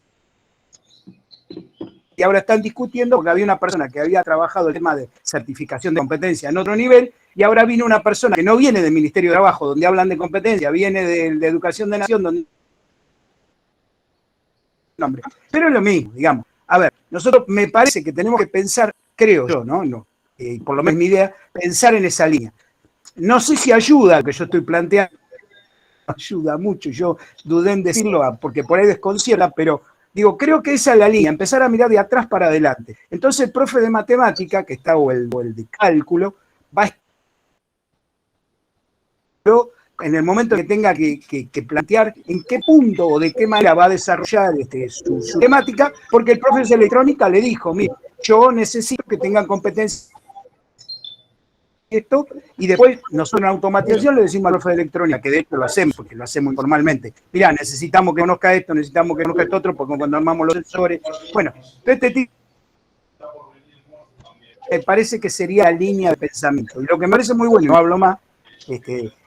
y ahora están discutiendo porque había una persona que había trabajado el tema de certificación de competencia en otro nivel y ahora vino una persona que no viene del Ministerio de Trabajo, donde hablan de competencia, viene de Educación de Nación, donde... Nombre. Pero es lo mismo, digamos. A ver, nosotros me parece que tenemos que pensar, creo yo, ¿no? Por lo menos mi idea, pensar en esa línea. No sé si ayuda lo que yo estoy planteando, ayuda mucho, yo dudé en decirlo porque por ahí desconcierta, pero digo, creo que esa es la línea, empezar a mirar de atrás para adelante. Entonces el profe de matemática, que está, o el de cálculo, va a estar en el momento que tenga que plantear en qué punto o de qué manera va a desarrollar su temática, porque el profe de electrónica le dijo, mira, yo necesito que tengan competencia esto, y después nosotros en automatización le decimos al profe de electrónica, que de hecho lo hacemos, porque lo hacemos informalmente, mirá, necesitamos que conozca esto, necesitamos que conozca esto otro, porque cuando armamos los sensores, bueno, este tipo me parece que sería la línea de pensamiento. Y lo que me parece muy bueno, y no hablo más,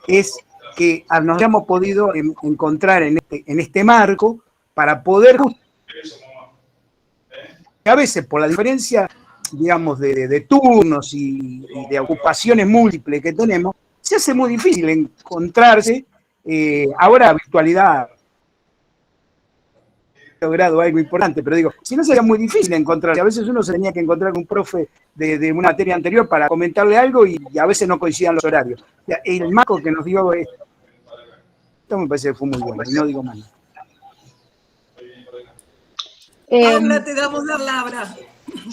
es que nos hayamos podido encontrar en este marco para poder, a veces por la diferencia, digamos, de turnos y de ocupaciones múltiples que tenemos, se hace muy difícil encontrarse. Ahora, virtualidad ha logrado algo importante, pero digo, si no sería muy difícil encontrarse. A veces uno se tenía que encontrar con un profe de una materia anterior para comentarle algo y a veces no coincidían los horarios. O sea, el marco que nos dio esto me parece que fue muy bueno, y no digo más. Paula, te damos la palabra.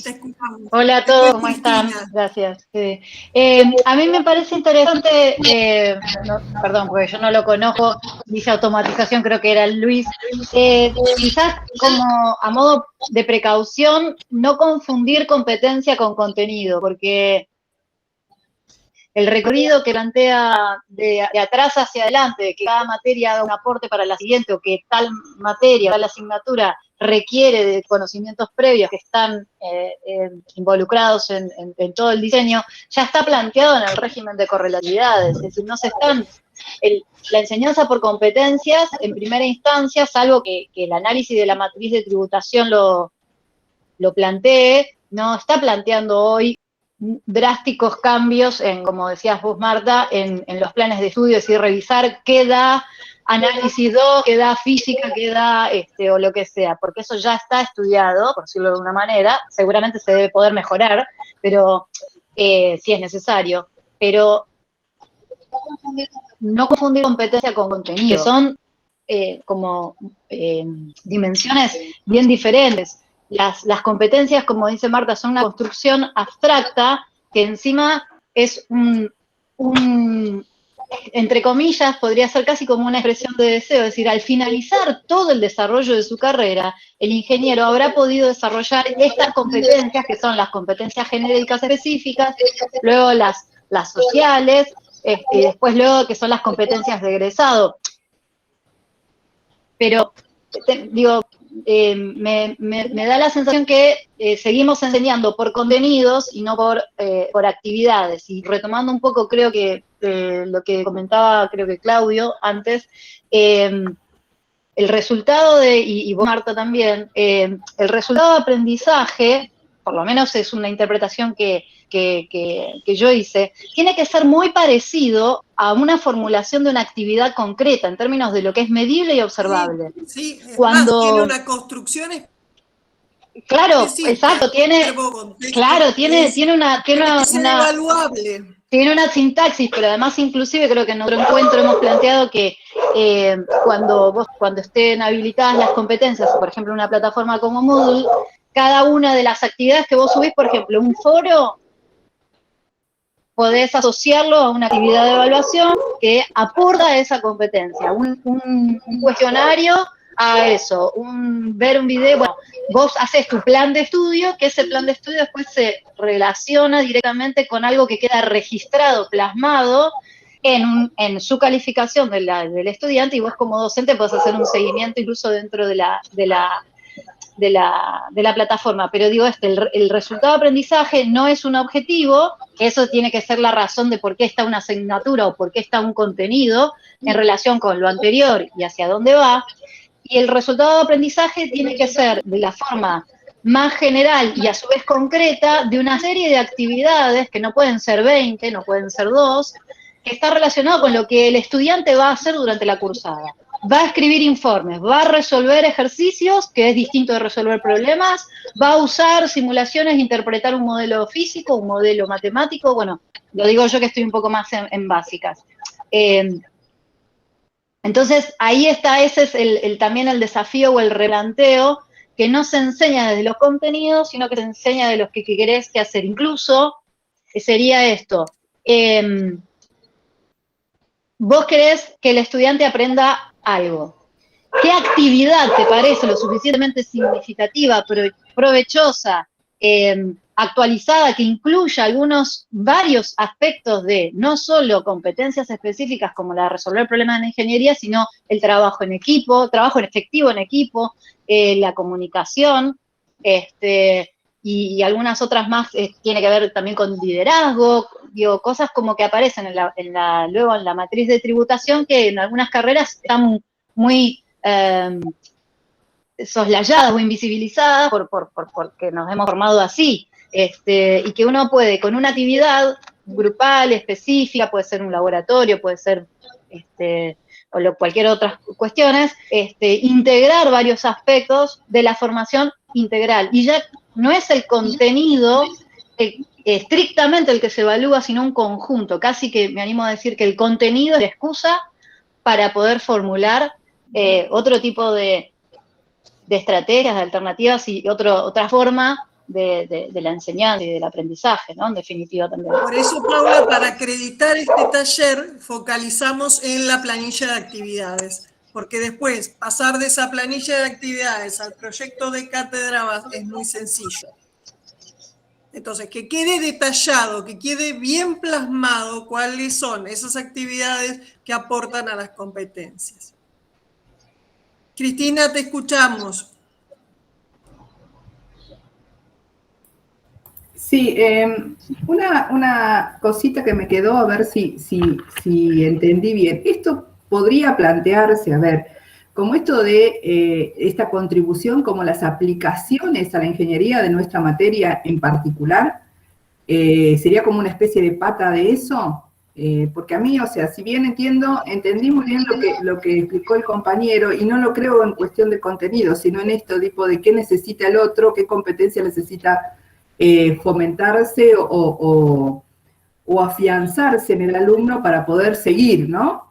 Te escuchamos. Hola a todos, ¿cómo están? Gracias. A mí me parece interesante, perdón, porque yo no lo conozco, dice automatización, creo que era Luis, quizás como a modo de precaución, no confundir competencia con contenido, porque el recorrido que plantea de atrás hacia adelante, de que cada materia haga un aporte para la siguiente, o que tal materia, tal asignatura requiere de conocimientos previos que están involucrados en todo el diseño, ya está planteado en el régimen de correlatividades, es decir, no se están... la enseñanza por competencias, en primera instancia, salvo que el análisis de la matriz de tributación lo plantee, no está planteando hoy drásticos cambios como decías vos, Marta, en los planes de estudio, es decir, revisar qué da análisis 2, qué da física, qué da o lo que sea, porque eso ya está estudiado, por decirlo de una manera, seguramente se debe poder mejorar, pero si es necesario, pero no confundir competencia con contenido, que son como dimensiones bien diferentes. Las competencias, como dice Marta, son una construcción abstracta que encima es entre comillas, podría ser casi como una expresión de deseo, es decir, al finalizar todo el desarrollo de su carrera, el ingeniero habrá podido desarrollar estas competencias, que son las competencias genéricas específicas, luego las sociales, y después luego que son las competencias de egresado. Pero, digo, me da la sensación que seguimos enseñando por contenidos y no por actividades. Y retomando un poco, creo que lo que comentaba, creo que Claudio antes, el resultado y vos, Marta, también, el resultado de aprendizaje por lo menos es una interpretación que yo hice, tiene que ser muy parecido a una formulación de una actividad concreta en términos de lo que es medible y observable. Sí, Cuando tiene una construcción claro, específica, exacto, tiene evaluable. Tiene una sintaxis, pero además inclusive creo que en otro encuentro hemos planteado que cuando estén habilitadas las competencias, por ejemplo una plataforma como Moodle, cada una de las actividades que vos subís, por ejemplo, un foro, podés asociarlo a una actividad de evaluación que aporta a esa competencia, un cuestionario a eso, ver un video, bueno, vos haces tu plan de estudio, que ese plan de estudio después se relaciona directamente con algo que queda registrado, plasmado en su calificación del estudiante, y vos como docente podés hacer un seguimiento incluso dentro de la plataforma. Pero digo, el resultado de aprendizaje no es un objetivo, que eso tiene que ser la razón de por qué está una asignatura o por qué está un contenido en relación con lo anterior y hacia dónde va. Y el resultado de aprendizaje tiene que ser de la forma más general y a su vez concreta de una serie de actividades, que no pueden ser 20, no pueden ser 2, que está relacionado con lo que el estudiante va a hacer durante la cursada. Va a escribir informes, va a resolver ejercicios, que es distinto de resolver problemas, va a usar simulaciones, interpretar un modelo físico, un modelo matemático, bueno, lo digo yo que estoy un poco más en básicas. Entonces, ahí está, ese es también el desafío o el replanteo, que no se enseña desde los contenidos, sino que se enseña de los que querés que hacer. Incluso, sería esto, vos querés que el estudiante aprenda algo. ¿Qué actividad te parece lo suficientemente significativa, provechosa, actualizada, que incluya varios aspectos de no solo competencias específicas como la de resolver problemas en ingeniería, sino el trabajo en equipo, trabajo efectivo en equipo, la comunicación, y algunas otras más tiene que ver también con liderazgo, digo, cosas como que aparecen luego en la matriz de tributación, que en algunas carreras están muy soslayadas o invisibilizadas porque nos hemos formado así, y que uno puede, con una actividad grupal, específica, puede ser un laboratorio, puede ser cualquier otra cuestiones, integrar varios aspectos de la formación integral. Y ya no es el contenido estrictamente el que se evalúa, sino un conjunto. Casi que me animo a decir que el contenido es la excusa para poder formular otro tipo de estrategias, de alternativas y otra forma de la enseñanza y del aprendizaje, ¿no? En definitiva también. Por eso, Paula, para acreditar este taller, focalizamos en la planilla de actividades, porque después pasar de esa planilla de actividades al proyecto de cátedra es muy sencillo. Entonces, que quede detallado, que quede bien plasmado cuáles son esas actividades que aportan a las competencias. Cristina, te escuchamos. Sí, una cosita que me quedó, a ver si entendí bien. Esto podría plantearse, a ver, como esto de esta contribución, como las aplicaciones a la ingeniería de nuestra materia en particular, sería como una especie de pata de eso, porque a mí, o sea, si bien entendí muy bien lo que explicó el compañero, y no lo creo en cuestión de contenido, sino en esto tipo de qué necesita el otro, qué competencia necesita fomentarse o afianzarse en el alumno para poder seguir, ¿no?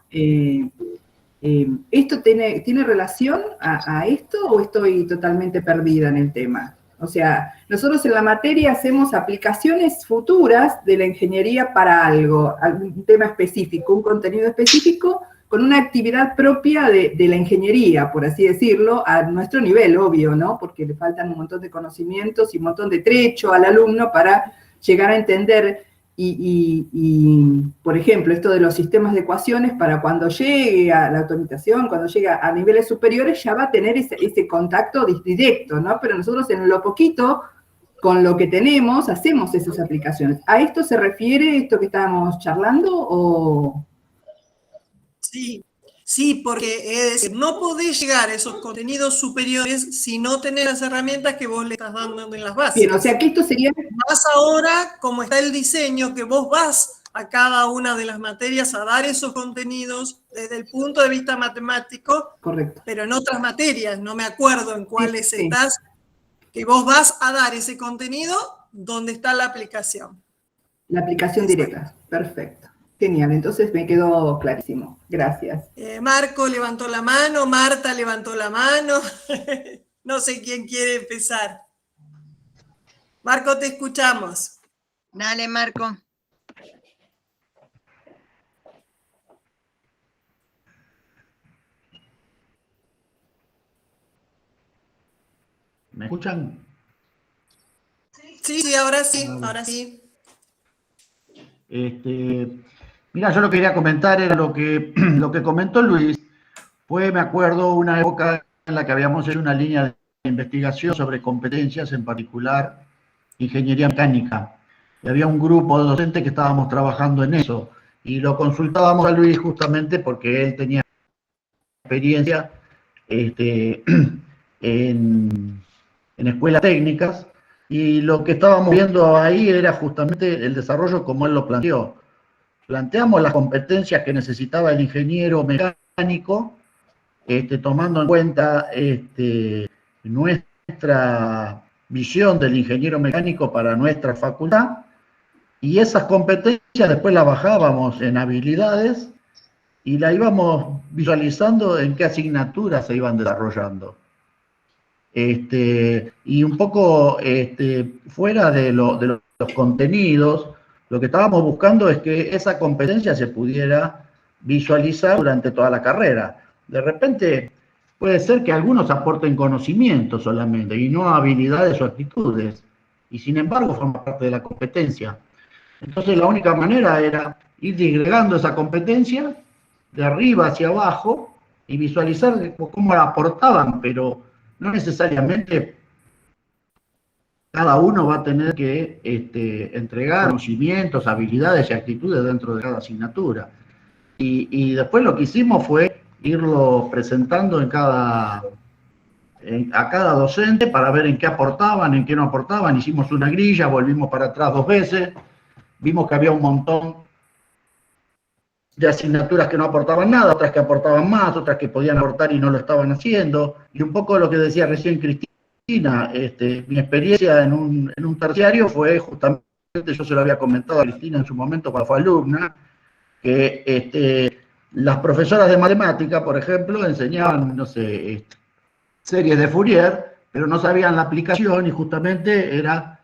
¿Esto tiene relación a esto o estoy totalmente perdida en el tema? O sea, nosotros en la materia hacemos aplicaciones futuras de la ingeniería para algún tema específico, un contenido específico, con una actividad propia de la ingeniería, por así decirlo, a nuestro nivel, obvio, ¿no? Porque le faltan un montón de conocimientos y un montón de trecho al alumno para llegar a entender y, por ejemplo, esto de los sistemas de ecuaciones, para cuando llegue a la automatización, cuando llegue a niveles superiores, ya va a tener ese contacto directo, ¿no? Pero nosotros en lo poquito, con lo que tenemos, hacemos esas aplicaciones. ¿A esto se refiere esto que estábamos charlando o...? Sí, Sí, porque es decir, no podés llegar a esos contenidos superiores si no tenés las herramientas que vos le estás dando en las bases. Bien, o sea que esto sería... Más ahora, como está el diseño, que vos vas a cada una de las materias a dar esos contenidos desde el punto de vista matemático, Correcto. pero en otras materias, no me acuerdo en cuáles Sí. estás, que vos vas a dar ese contenido donde está la aplicación. La aplicación directa, perfecto. Genial, entonces me quedó clarísimo. Gracias. Marco levantó la mano, Marta levantó la mano. No sé quién quiere empezar. Marco, te escuchamos. Dale, Marco. ¿Me escuchan? Sí, ahora sí, ahora sí. Mira, yo lo que quería comentar era lo que comentó Luis. Fue, me acuerdo, una época en la que habíamos hecho una línea de investigación sobre competencias, en particular ingeniería mecánica. Y había un grupo de docentes que estábamos trabajando en eso. Y lo consultábamos a Luis justamente porque él tenía experiencia en escuelas técnicas, y lo que estábamos viendo ahí era justamente el desarrollo como él lo planteó. Planteamos las competencias que necesitaba el ingeniero mecánico, tomando en cuenta nuestra visión del ingeniero mecánico para nuestra facultad, y esas competencias después las bajábamos en habilidades y la íbamos visualizando en qué asignaturas se iban desarrollando. Y un poco fuera de los contenidos, lo que estábamos buscando es que esa competencia se pudiera visualizar durante toda la carrera. De repente puede ser que algunos aporten conocimiento solamente y no habilidades o actitudes, y sin embargo forma parte de la competencia. Entonces la única manera era ir disgregando esa competencia de arriba hacia abajo y visualizar cómo la aportaban, pero no necesariamente cada uno va a tener que entregar conocimientos, habilidades y actitudes dentro de cada asignatura. Y después lo que hicimos fue irlo presentando a cada docente para ver en qué aportaban, en qué no aportaban. Hicimos una grilla, volvimos para atrás 2 veces, vimos que había un montón de asignaturas que no aportaban nada, otras que aportaban más, otras que podían aportar y no lo estaban haciendo. Y un poco lo que decía recién Cristina, mi experiencia en un terciario fue justamente, yo se lo había comentado a Cristina en su momento cuando fue alumna, que las profesoras de matemática, por ejemplo, enseñaban, no sé, series de Fourier, pero no sabían la aplicación, y justamente era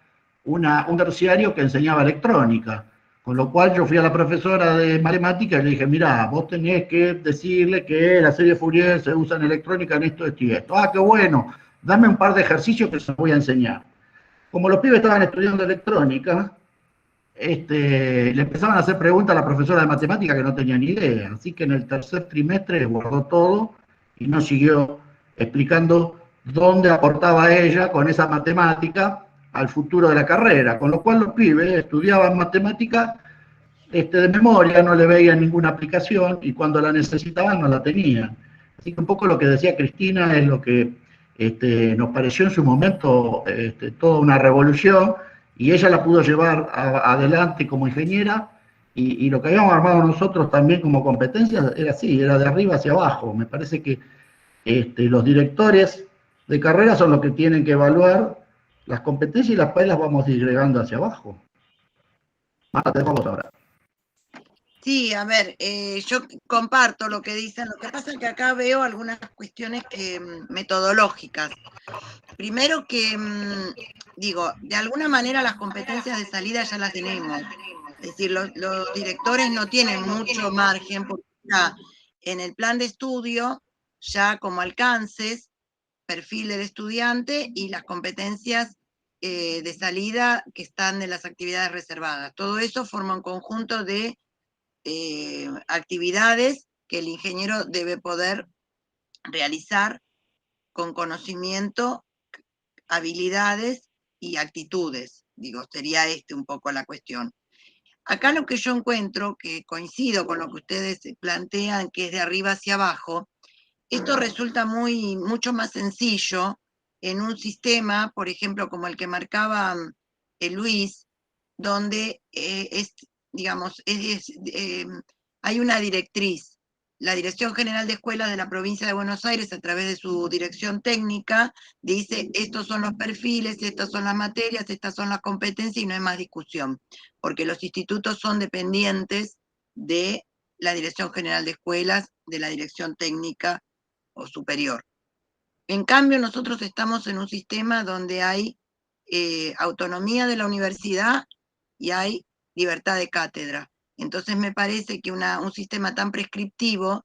un terciario que enseñaba electrónica. Con lo cual yo fui a la profesora de matemática y le dije, mirá, vos tenés que decirle que la serie Fourier se usa en electrónica en esto, esto y esto. Ah, qué bueno, dame un par de ejercicios que se los voy a enseñar. Como los pibes estaban estudiando electrónica, le empezaban a hacer preguntas a la profesora de matemática que no tenía ni idea. Así que en el tercer trimestre guardó todo y no siguió explicando dónde aportaba ella con esa matemática al futuro de la carrera, con lo cual los pibes estudiaban matemática de memoria, no le veían ninguna aplicación, y cuando la necesitaban no la tenían. Así que un poco lo que decía Cristina es lo que nos pareció en su momento toda una revolución, y ella la pudo llevar adelante como ingeniera, y lo que habíamos armado nosotros también como competencia era así, era de arriba hacia abajo. Me parece que los directores de carrera son los que tienen que evaluar las competencias, y después las vamos disgregando hacia abajo. Marta, te dejamos ahora. Sí, a ver, yo comparto lo que dicen. Lo que pasa es que acá veo algunas cuestiones metodológicas. Primero que, digo, de alguna manera las competencias de salida ya las tenemos. Es decir, los directores no tienen mucho margen, porque ya en el plan de estudio, ya como alcances, perfil del estudiante y las competencias de salida que están de las actividades reservadas. Todo eso forma un conjunto de actividades que el ingeniero debe poder realizar con conocimiento, habilidades y actitudes. Digo, sería un poco la cuestión. Acá lo que yo encuentro, que coincido con lo que ustedes plantean, que es de arriba hacia abajo, esto resulta mucho más sencillo en un sistema, por ejemplo, como el que marcaba Luis, donde hay una directriz. La Dirección General de Escuelas de la Provincia de Buenos Aires, a través de su dirección técnica, dice, estos son los perfiles, estas son las materias, estas son las competencias, y no hay más discusión, porque los institutos son dependientes de la Dirección General de Escuelas, de la Dirección Técnica o Superior. En cambio, nosotros estamos en un sistema donde hay autonomía de la universidad y hay libertad de cátedra. Entonces me parece que un sistema tan prescriptivo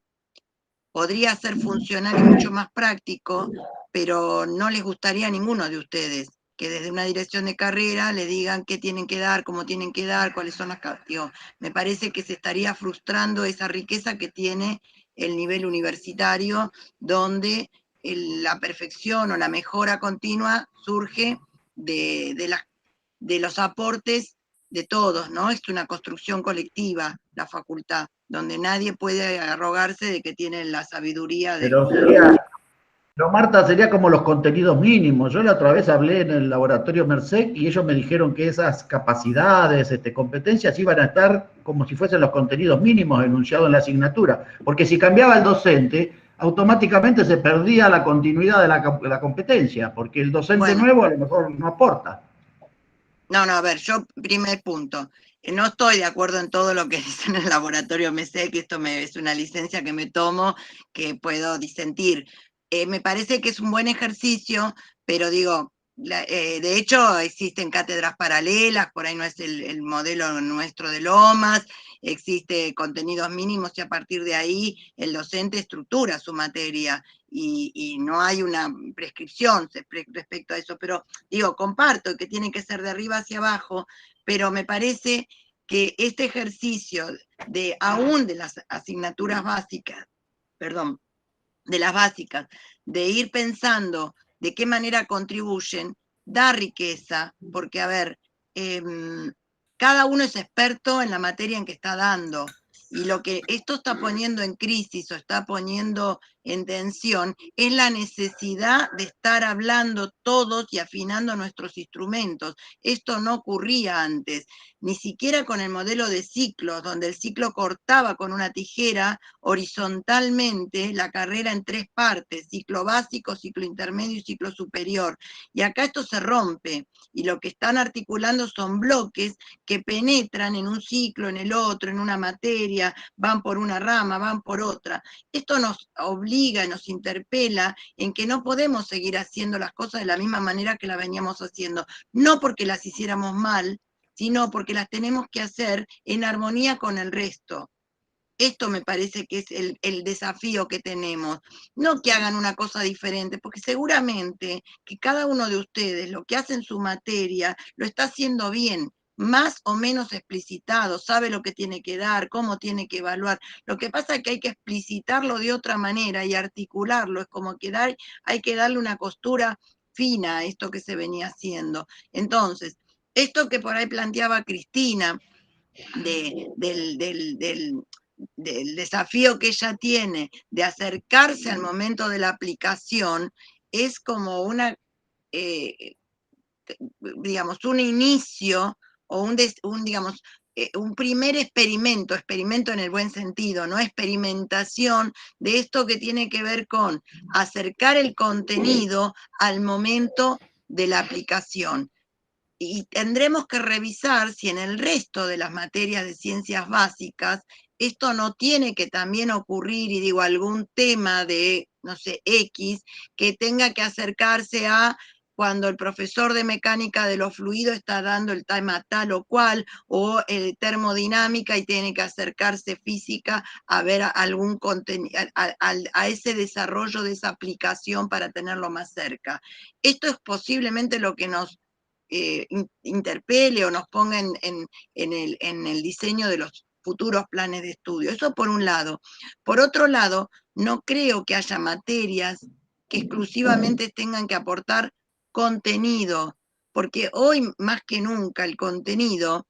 podría ser funcional y mucho más práctico, pero no les gustaría a ninguno de ustedes que desde una dirección de carrera le digan qué tienen que dar, cómo tienen que dar, cuáles son las... Me parece que se estaría frustrando esa riqueza que tiene el nivel universitario, donde la perfección o la mejora continua surge de los aportes de todos, ¿no? Es una construcción colectiva, la facultad, donde nadie puede arrogarse de que tiene la sabiduría de... Pero Marta, sería como los contenidos mínimos. Yo la otra vez hablé en el laboratorio Merced y ellos me dijeron que esas capacidades, competencias iban a estar como si fuesen los contenidos mínimos enunciados en la asignatura. Porque si cambiaba el docente, automáticamente se perdía la continuidad de la competencia, porque el docente nuevo a lo mejor no aporta. No, a ver, yo, primer punto, no estoy de acuerdo en todo lo que dice en el laboratorio MESEC, que esto es una licencia que me tomo, que puedo disentir. Me parece que es un buen ejercicio, pero digo, de hecho existen cátedras paralelas, por ahí no es el modelo nuestro de Lomas, existe contenidos mínimos y a partir de ahí el docente estructura su materia y no hay una prescripción respecto a eso, pero digo, comparto que tiene que ser de arriba hacia abajo, pero me parece que este ejercicio aún de las asignaturas básicas, de las básicas, de ir pensando de qué manera contribuyen, da riqueza, porque, a ver, cada uno es experto en la materia en que está dando, y lo que esto está poniendo en crisis o está poniendo en tensión es la necesidad de estar hablando todos y afinando nuestros instrumentos. Esto no ocurría antes, ni siquiera con el modelo de ciclos, donde el ciclo cortaba con una tijera horizontalmente la carrera en 3 partes, ciclo básico, ciclo intermedio y ciclo superior. Y acá esto se rompe, y lo que están articulando son bloques que penetran en un ciclo, en el otro, en una materia, van por una rama, van por otra. Esto nos obliga, nos interpela en que no podemos seguir haciendo las cosas de la misma manera que las veníamos haciendo, no porque las hiciéramos mal, sino porque las tenemos que hacer en armonía con el resto. Esto me parece que es el desafío que tenemos. No que hagan una cosa diferente, porque seguramente que cada uno de ustedes lo que hace en su materia lo está haciendo bien, más o menos explicitado, sabe lo que tiene que dar, cómo tiene que evaluar. Lo que pasa es que hay que explicitarlo de otra manera y articularlo. Es como que hay que darle una costura fina a esto que se venía haciendo. Entonces, esto que por ahí planteaba Cristina, del desafío que ella tiene de acercarse al momento de la aplicación, es como un inicio o un primer experimento en el buen sentido, ¿no? Experimentación de esto que tiene que ver con acercar el contenido al momento de la aplicación. Y tendremos que revisar si en el resto de las materias de ciencias básicas esto no tiene que también ocurrir, y digo, algún tema de, no sé, X, que tenga que acercarse a cuando el profesor de mecánica de los fluidos está dando el tema tal o cual, o termodinámica y tiene que acercarse física a ver algún contenido, a ese desarrollo de esa aplicación para tenerlo más cerca. Esto es posiblemente lo que nos interpele o nos ponga en el diseño de los futuros planes de estudio. Eso por un lado. Por otro lado, no creo que haya materias que exclusivamente tengan que aportar contenido, porque hoy más que nunca el contenido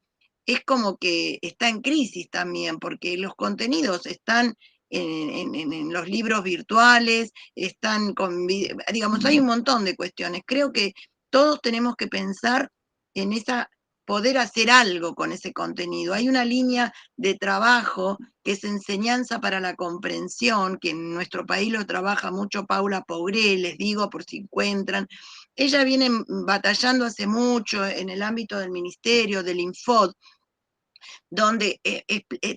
es como que está en crisis también, porque los contenidos están en los libros virtuales, están con, digamos, hay un montón de cuestiones. Creo que todos tenemos que pensar en poder hacer algo con ese contenido. Hay una línea de trabajo que es enseñanza para la comprensión, que en nuestro país lo trabaja mucho Paula Pogré, les digo por si encuentran. Ella viene batallando hace mucho en el ámbito del ministerio, del Infod, donde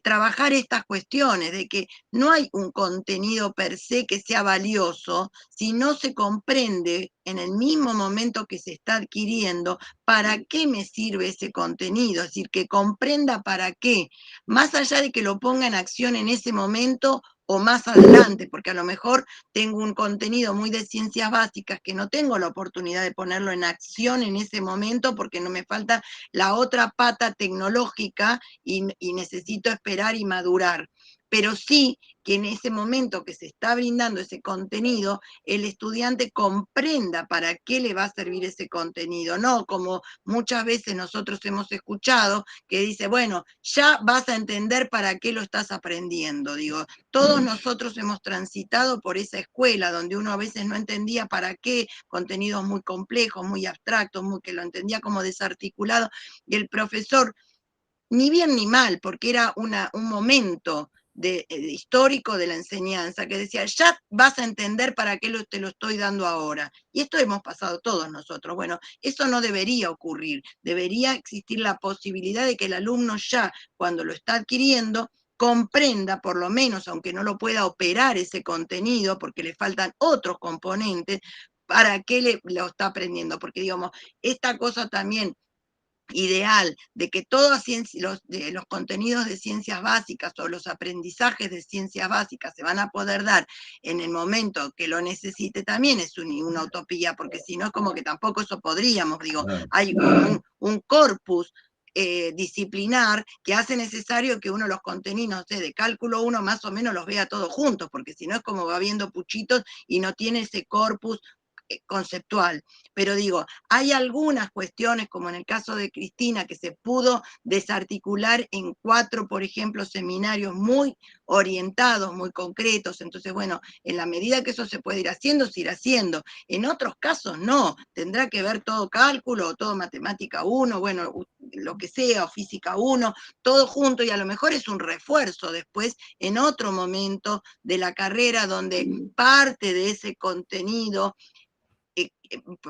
trabajar estas cuestiones de que no hay un contenido per se que sea valioso si no se comprende en el mismo momento que se está adquiriendo para qué me sirve ese contenido, es decir, que comprenda para qué, más allá de que lo ponga en acción en ese momento o más adelante, porque a lo mejor tengo un contenido muy de ciencias básicas que no tengo la oportunidad de ponerlo en acción en ese momento porque no me falta la otra pata tecnológica y necesito esperar y madurar. Pero sí que en ese momento que se está brindando ese contenido, el estudiante comprenda para qué le va a servir ese contenido, no como muchas veces nosotros hemos escuchado que dice, bueno, ya vas a entender para qué lo estás aprendiendo. Digo, todos nosotros hemos transitado por esa escuela donde uno a veces no entendía para qué, contenidos muy complejos, muy abstractos, que lo entendía como desarticulado, y el profesor, ni bien ni mal, porque era un momento histórico de la enseñanza, que decía, ya vas a entender para qué te lo estoy dando ahora. Y esto hemos pasado todos nosotros. Bueno, eso no debería ocurrir. Debería existir la posibilidad de que el alumno ya, cuando lo está adquiriendo, comprenda, por lo menos, aunque no lo pueda operar ese contenido, porque le faltan otros componentes, para qué lo está aprendiendo. Porque, digamos, esta cosa también ideal de que todos los contenidos de ciencias básicas o los aprendizajes de ciencias básicas se van a poder dar en el momento que lo necesite, también es una utopía, porque si no es como que tampoco eso podríamos, digo, hay un corpus disciplinar que hace necesario que uno los contenidos de cálculo 1 más o menos los vea todos juntos, porque si no es como va viendo puchitos y no tiene ese corpus conceptual. Pero digo, hay algunas cuestiones, como en el caso de Cristina, que se pudo desarticular en 4, por ejemplo, seminarios muy orientados, muy concretos. Entonces, bueno, en la medida que eso se puede ir haciendo, se irá haciendo. En otros casos no, tendrá que ver todo cálculo, o todo matemática 1, bueno, lo que sea, o física 1, todo junto, y a lo mejor es un refuerzo después en otro momento de la carrera donde parte de ese contenido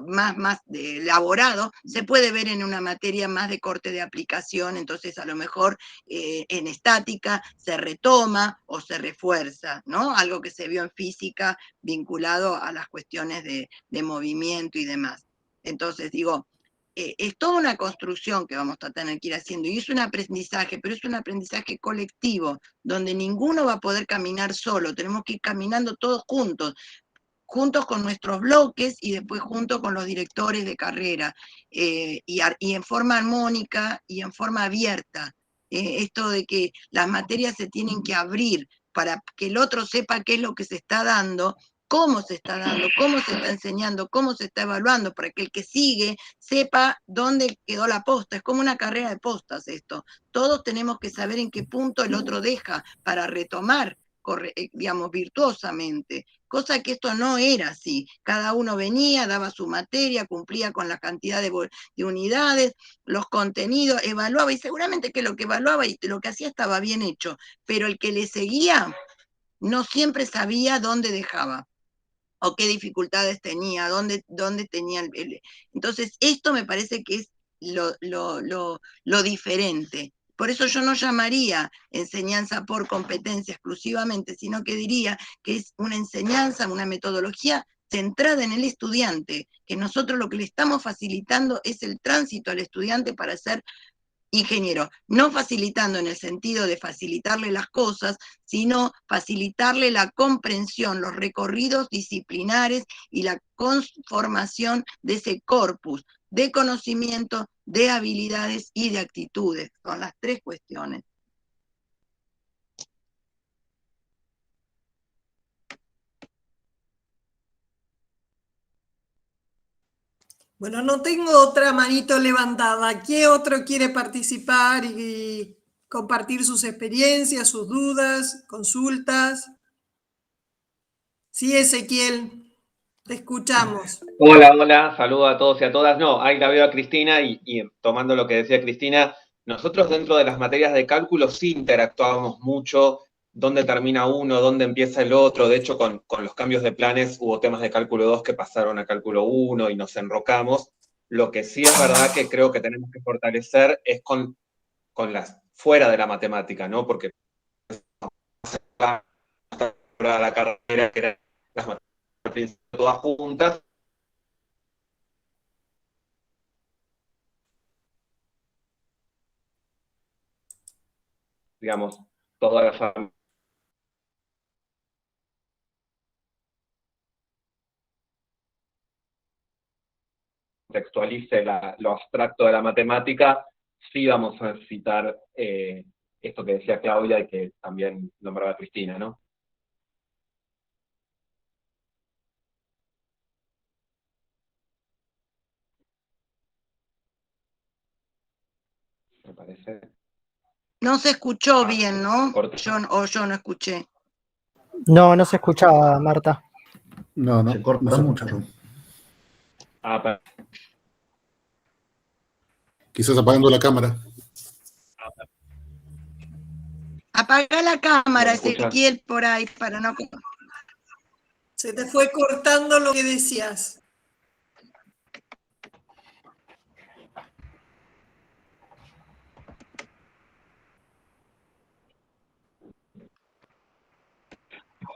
más elaborado, se puede ver en una materia más de corte de aplicación, entonces a lo mejor en estática se retoma o se refuerza, ¿no? Algo que se vio en física vinculado a las cuestiones de movimiento y demás. Entonces digo, es toda una construcción que vamos a tener que ir haciendo, y es un aprendizaje, pero es un aprendizaje colectivo, donde ninguno va a poder caminar solo, tenemos que ir caminando todos juntos con nuestros bloques y después junto con los directores de carrera, y en forma armónica y en forma abierta. Esto de que las materias se tienen que abrir para que el otro sepa qué es lo que se está dando, cómo se está dando, cómo se está enseñando, cómo se está evaluando, para que el que sigue sepa dónde quedó la posta. Es como una carrera de postas esto. Todos tenemos que saber en qué punto el otro deja para retomar, digamos, virtuosamente, cosa que esto no era así. Cada uno venía, daba su materia, cumplía con la cantidad de unidades, los contenidos, evaluaba, y seguramente que lo que evaluaba y lo que hacía estaba bien hecho, pero el que le seguía no siempre sabía dónde dejaba o qué dificultades tenía, dónde tenía Entonces, esto me parece que es lo diferente. Por eso yo no llamaría enseñanza por competencia exclusivamente, sino que diría que es una enseñanza, una metodología centrada en el estudiante, que nosotros lo que le estamos facilitando es el tránsito al estudiante para ser ingeniero, no facilitando en el sentido de facilitarle las cosas, sino facilitarle la comprensión, los recorridos disciplinares y la conformación de ese corpus de conocimiento, de habilidades y de actitudes. Son las 3 cuestiones. Bueno, no tengo otra manito levantada. ¿Qué otro quiere participar y compartir sus experiencias, sus dudas, consultas? Sí, Ezequiel, te escuchamos. Hola, hola, saludo a todos y a todas. No, ahí la veo a Cristina y tomando lo que decía Cristina, nosotros dentro de las materias de cálculo sí interactuábamos mucho, dónde termina uno, dónde empieza el otro. De hecho, con los cambios de planes hubo temas de cálculo 2 que pasaron a cálculo 1 y nos enrocamos. Lo que sí es verdad que creo que tenemos que fortalecer es con las fuera de la matemática, ¿no? Porque la carrera que eran las matemáticas al principio todas juntas. Digamos, toda la familia contextualice lo abstracto de la matemática, sí vamos a necesitar esto que decía Claudia y que también nombraba Cristina, ¿no? Me parece. No se escuchó bien, ¿no? Corta. Yo no escuché. No, no se escuchaba, Marta. No, Se corta no se mucho. escucha. Quizás apagando la cámara. Apaga la cámara, ¿Me escuchas? Ezequiel, por ahí, para no... Se te fue cortando lo que decías.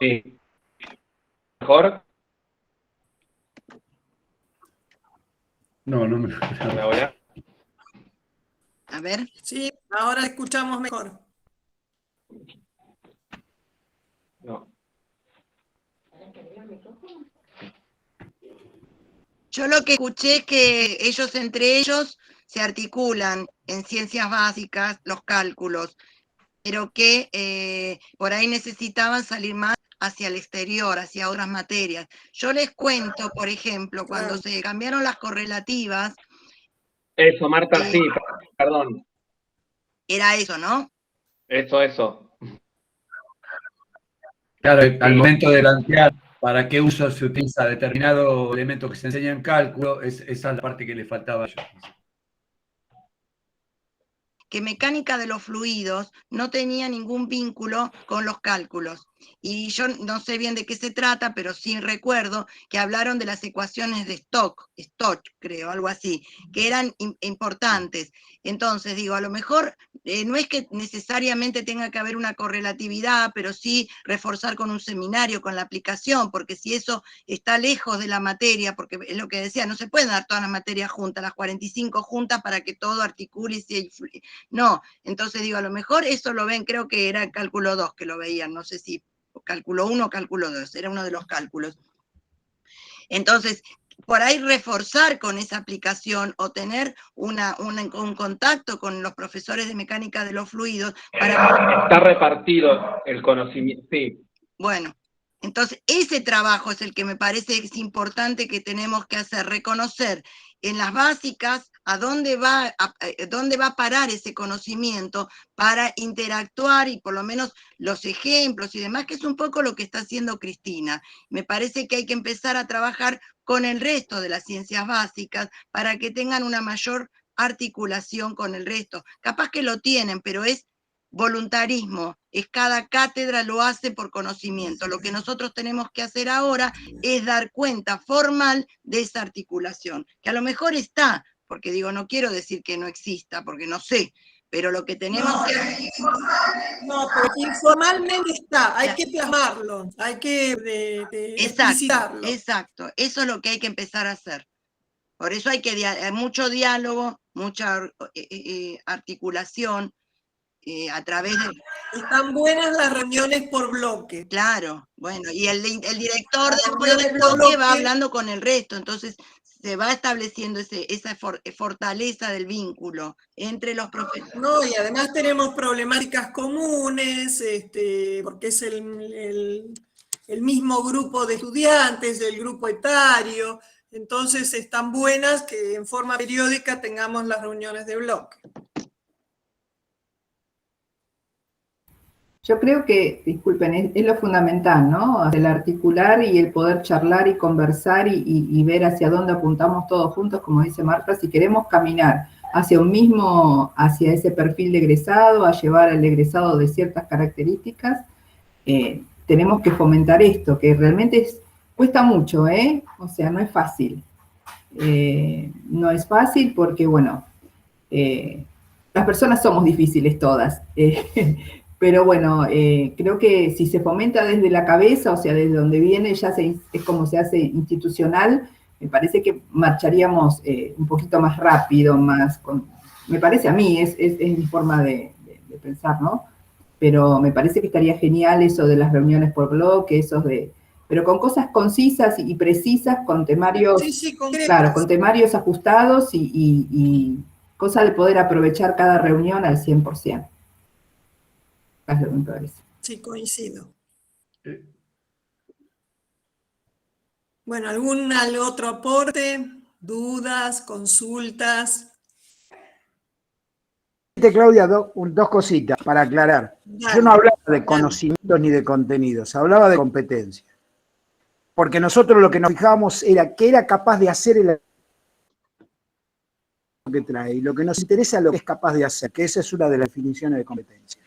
Sí. ¿Mejor? No me ¿Me oye? A ver. Sí, ahora escuchamos mejor. No. Yo lo que escuché es que ellos entre ellos se articulan en ciencias básicas, los cálculos, pero que por ahí necesitaban salir más hacia el exterior, hacia otras materias. Yo les cuento, por ejemplo, cuando se cambiaron las correlativas. Eso, Marta, sí, perdón. Era eso, ¿no? Eso. Claro, al momento de plantear para qué uso se utiliza determinado elemento que se enseña en cálculo, esa es la parte que le faltaba a ellos. Que mecánica de los fluidos no tenía ningún vínculo con los cálculos. Y yo no sé bien de qué se trata, pero sí recuerdo que hablaron de las ecuaciones de Stokes, creo, algo así, que eran importantes. Entonces, digo, a lo mejor no es que necesariamente tenga que haber una correlatividad, pero sí reforzar con un seminario, con la aplicación, porque si eso está lejos de la materia, porque es lo que decía, no se pueden dar todas las materias juntas, las 45 juntas para que todo articule y se... No, entonces digo, a lo mejor eso lo ven, creo que era cálculo 2 que lo veían, no sé si cálculo 1 o cálculo 2, era uno de los cálculos. Entonces, por ahí reforzar con esa aplicación o tener un contacto con los profesores de mecánica de los fluidos. Está repartido el conocimiento, sí. Bueno, entonces ese trabajo es el que me parece que es importante que tenemos que hacer, reconocer en las básicas a dónde va a parar ese conocimiento para interactuar y por lo menos los ejemplos y demás, que es un poco lo que está haciendo Cristina. Me parece que hay que empezar a trabajar con el resto de las ciencias básicas para que tengan una mayor articulación con el resto. Capaz que lo tienen, pero es voluntarismo, es cada cátedra lo hace por conocimiento. Lo que nosotros tenemos que hacer ahora es dar cuenta formal de esa articulación, que a lo mejor está, porque digo, no quiero decir que no exista, porque no sé, pero lo que tenemos que... No, pero informalmente está, hay que plasmarlo, hay que explicitarlo. Exacto, eso es lo que hay que empezar a hacer. Por eso hay mucho diálogo, mucha articulación, a través de... Están buenas las reuniones por bloque. Claro, bueno, y el director después del bloque va hablando con el resto, entonces se va estableciendo esa fortaleza del vínculo entre los profesores. No, y además tenemos problemáticas comunes, porque es el mismo grupo de estudiantes, el grupo etario, Entonces están buenas que en forma periódica tengamos las reuniones de bloque. Yo creo que, disculpen, es lo fundamental, ¿no? El articular y el poder charlar y conversar y ver hacia dónde apuntamos todos juntos, como dice Marta, si queremos caminar hacia ese perfil de egresado, a llevar al egresado de ciertas características, tenemos que fomentar esto, que realmente cuesta mucho, ¿eh? O sea, no es fácil. No es fácil porque, bueno, las personas somos difíciles todas. Pero bueno, creo que si se fomenta desde la cabeza, o sea, desde donde viene, ya es como se hace institucional, me parece que marcharíamos un poquito más rápido, me parece a mí, es mi forma de pensar, ¿no? Pero me parece que estaría genial eso de las reuniones por bloque, pero con cosas concisas y precisas, con temarios, Sí, claro, con temarios ajustados y cosa de poder aprovechar cada reunión al 100%. Sí, coincido. Bueno, ¿algún otro aporte? ¿Dudas? ¿Consultas? Claudia, dos cositas para aclarar. Dale, Yo no hablaba de conocimientos ni de contenidos, hablaba de competencia. Porque nosotros lo que nos fijábamos era qué era capaz de hacer el que trae, y lo que nos interesa es lo que es capaz de hacer, que esa es una de las definiciones de competencia.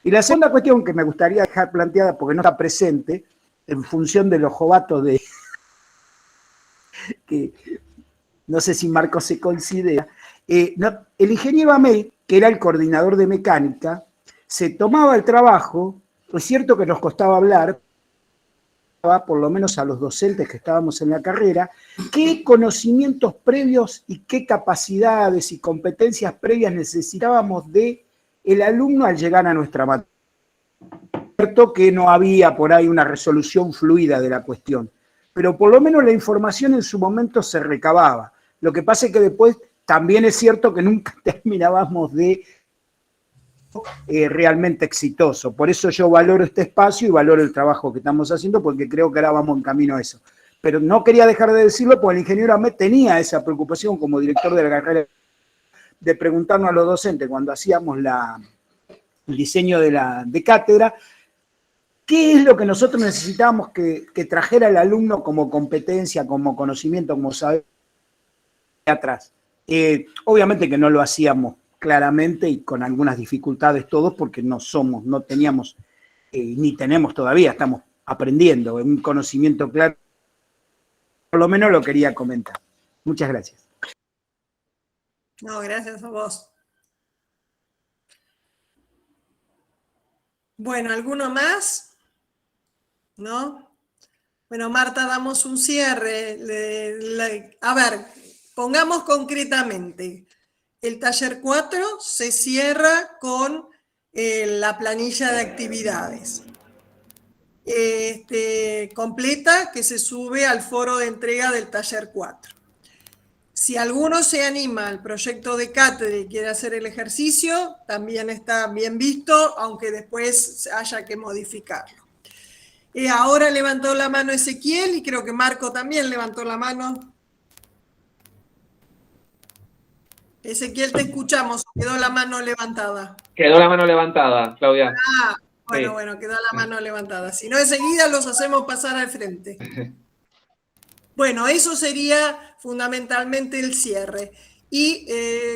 Y la segunda cuestión que me gustaría dejar planteada, porque no está presente, en función de los jovatos que no sé si Marco se considera, el ingeniero Amé, que era el coordinador de mecánica, se tomaba el trabajo, es cierto que nos costaba hablar, por lo menos a los docentes que estábamos en la carrera, qué conocimientos previos y qué capacidades y competencias previas necesitábamos de el alumno al llegar a nuestra materia. Cierto que no había por ahí una resolución fluida de la cuestión, pero por lo menos la información en su momento se recababa. Lo que pasa es que después también es cierto que nunca terminábamos de realmente exitoso. Por eso yo valoro este espacio y valoro el trabajo que estamos haciendo, porque creo que ahora vamos en camino a eso. Pero no quería dejar de decirlo porque el ingeniero Ahmed tenía esa preocupación como director de la carrera de preguntarnos a los docentes cuando hacíamos el diseño de cátedra, ¿qué es lo que nosotros necesitábamos que trajera el alumno como competencia, como conocimiento, como saber atrás? Obviamente que no lo hacíamos claramente y con algunas dificultades todos porque no teníamos, ni tenemos todavía, estamos aprendiendo, un conocimiento claro. Por lo menos lo quería comentar. Muchas gracias. No, gracias a vos. Bueno, ¿alguno más? ¿No? Bueno, Marta, damos un cierre. A ver, pongamos concretamente. El taller 4 se cierra con la planilla de actividades. Completa, que se sube al foro de entrega del taller 4. Si alguno se anima al proyecto de cátedra y quiere hacer el ejercicio, también está bien visto, aunque después haya que modificarlo. Ahora levantó la mano Ezequiel y creo que Marco también levantó la mano. Ezequiel, te escuchamos, quedó la mano levantada. Quedó la mano levantada, Claudia. Ah, bueno, sí. Bueno, quedó la mano levantada. Si no, enseguida los hacemos pasar al frente. Bueno, eso sería fundamentalmente el cierre. Y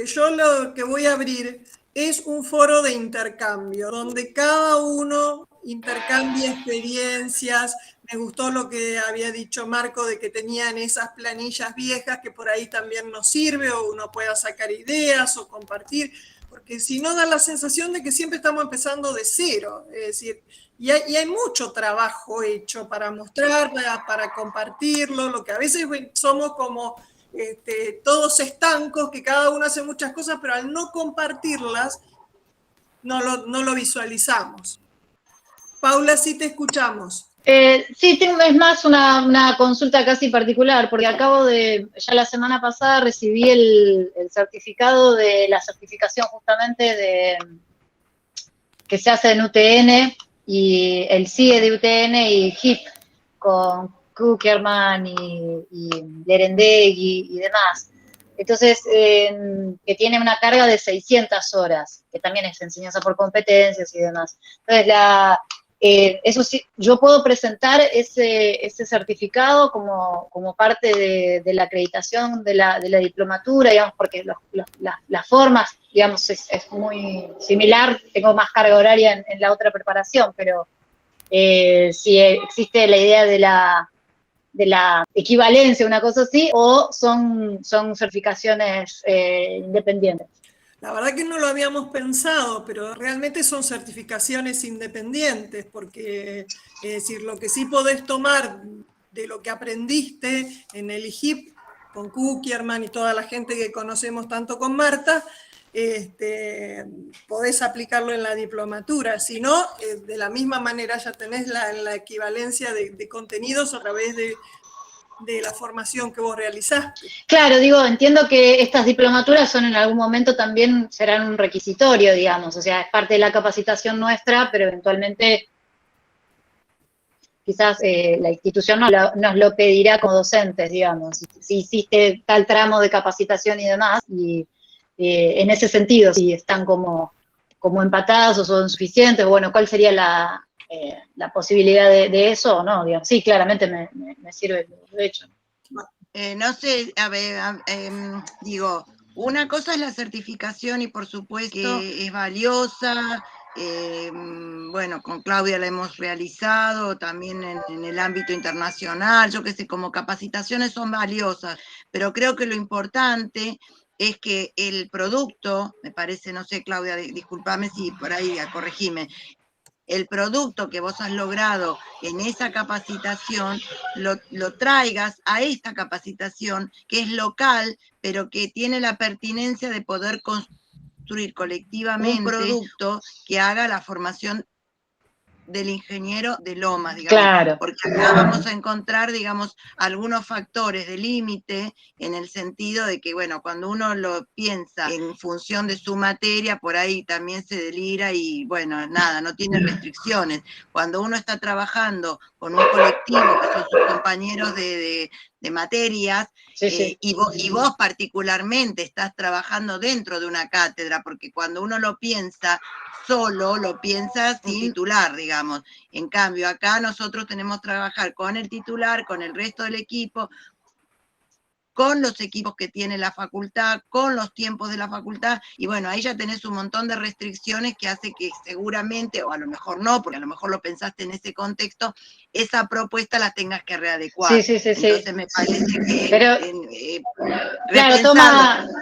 yo lo que voy a abrir es un foro de intercambio, donde cada uno intercambie experiencias. Me gustó lo que había dicho Marco de que tenían esas planillas viejas que por ahí también nos sirve o uno pueda sacar ideas o compartir, porque si no da la sensación de que siempre estamos empezando de cero. Es decir, y hay mucho trabajo hecho para mostrar, para compartirlo, lo que a veces somos como todos estancos, que cada uno hace muchas cosas, pero al no compartirlas no lo visualizamos. Paula, sí te escuchamos. Sí, es más una consulta casi particular, porque ya la semana pasada recibí el certificado de la certificación justamente que se hace en UTN, y el CIE de UTN y HIP, Kuckerman y Lerendegui y demás. Entonces, que tiene una carga de 600 horas, que también es enseñanza por competencias y demás. Entonces, eso sí, yo puedo presentar ese certificado como parte de la acreditación de la diplomatura, digamos, porque las formas, digamos, es muy similar, tengo más carga horaria en la otra preparación, pero si existe la idea de la equivalencia, una cosa así, o son certificaciones independientes. La verdad que no lo habíamos pensado, pero realmente son certificaciones independientes, porque es decir, lo que sí podés tomar de lo que aprendiste en el IGIP con Kuckerman y toda la gente que conocemos tanto con Marta, podés aplicarlo en la diplomatura. Si no, de la misma manera ya tenés la equivalencia de contenidos a través de la formación que vos realizaste. Claro, digo, entiendo que estas diplomaturas son en algún momento también serán un requisitorio, digamos, o sea, es parte de la capacitación nuestra, pero eventualmente quizás la institución nos lo pedirá como docentes, digamos, si hiciste tal tramo de capacitación y demás, y en ese sentido, si están como empatadas o son suficientes, bueno, ¿cuál sería la posibilidad de eso o no? Digamos, sí, claramente me sirve, de hecho. No sé, a ver, digo, una cosa es la certificación y por supuesto que es valiosa. Bueno, con Claudia la hemos realizado también en el ámbito internacional, yo qué sé, como capacitaciones son valiosas, pero creo que lo importante es que el producto, me parece, no sé, Claudia, discúlpame si por ahí corregime, el producto que vos has logrado en esa capacitación, lo traigas a esta capacitación, que es local, pero que tiene la pertinencia de poder construir colectivamente un producto que haga la formación del ingeniero de Lomas, digamos, claro, porque acá vamos a encontrar, digamos, algunos factores de límite en el sentido de que, bueno, cuando uno lo piensa en función de su materia, por ahí también se delira y, bueno, nada, no tiene restricciones. Cuando uno está trabajando con un colectivo, que son sus compañeros de materias, sí. Y vos particularmente estás trabajando dentro de una cátedra, porque cuando uno lo piensa solo, lo piensa sin titular, digamos. En cambio, acá nosotros tenemos que trabajar con el titular, con el resto del equipo, con los equipos que tiene la facultad, con los tiempos de la facultad, y bueno, ahí ya tenés un montón de restricciones que hace que seguramente, o a lo mejor no, porque a lo mejor lo pensaste en ese contexto, esa propuesta la tengas que readecuar. Sí. Entonces me parece que pero, claro,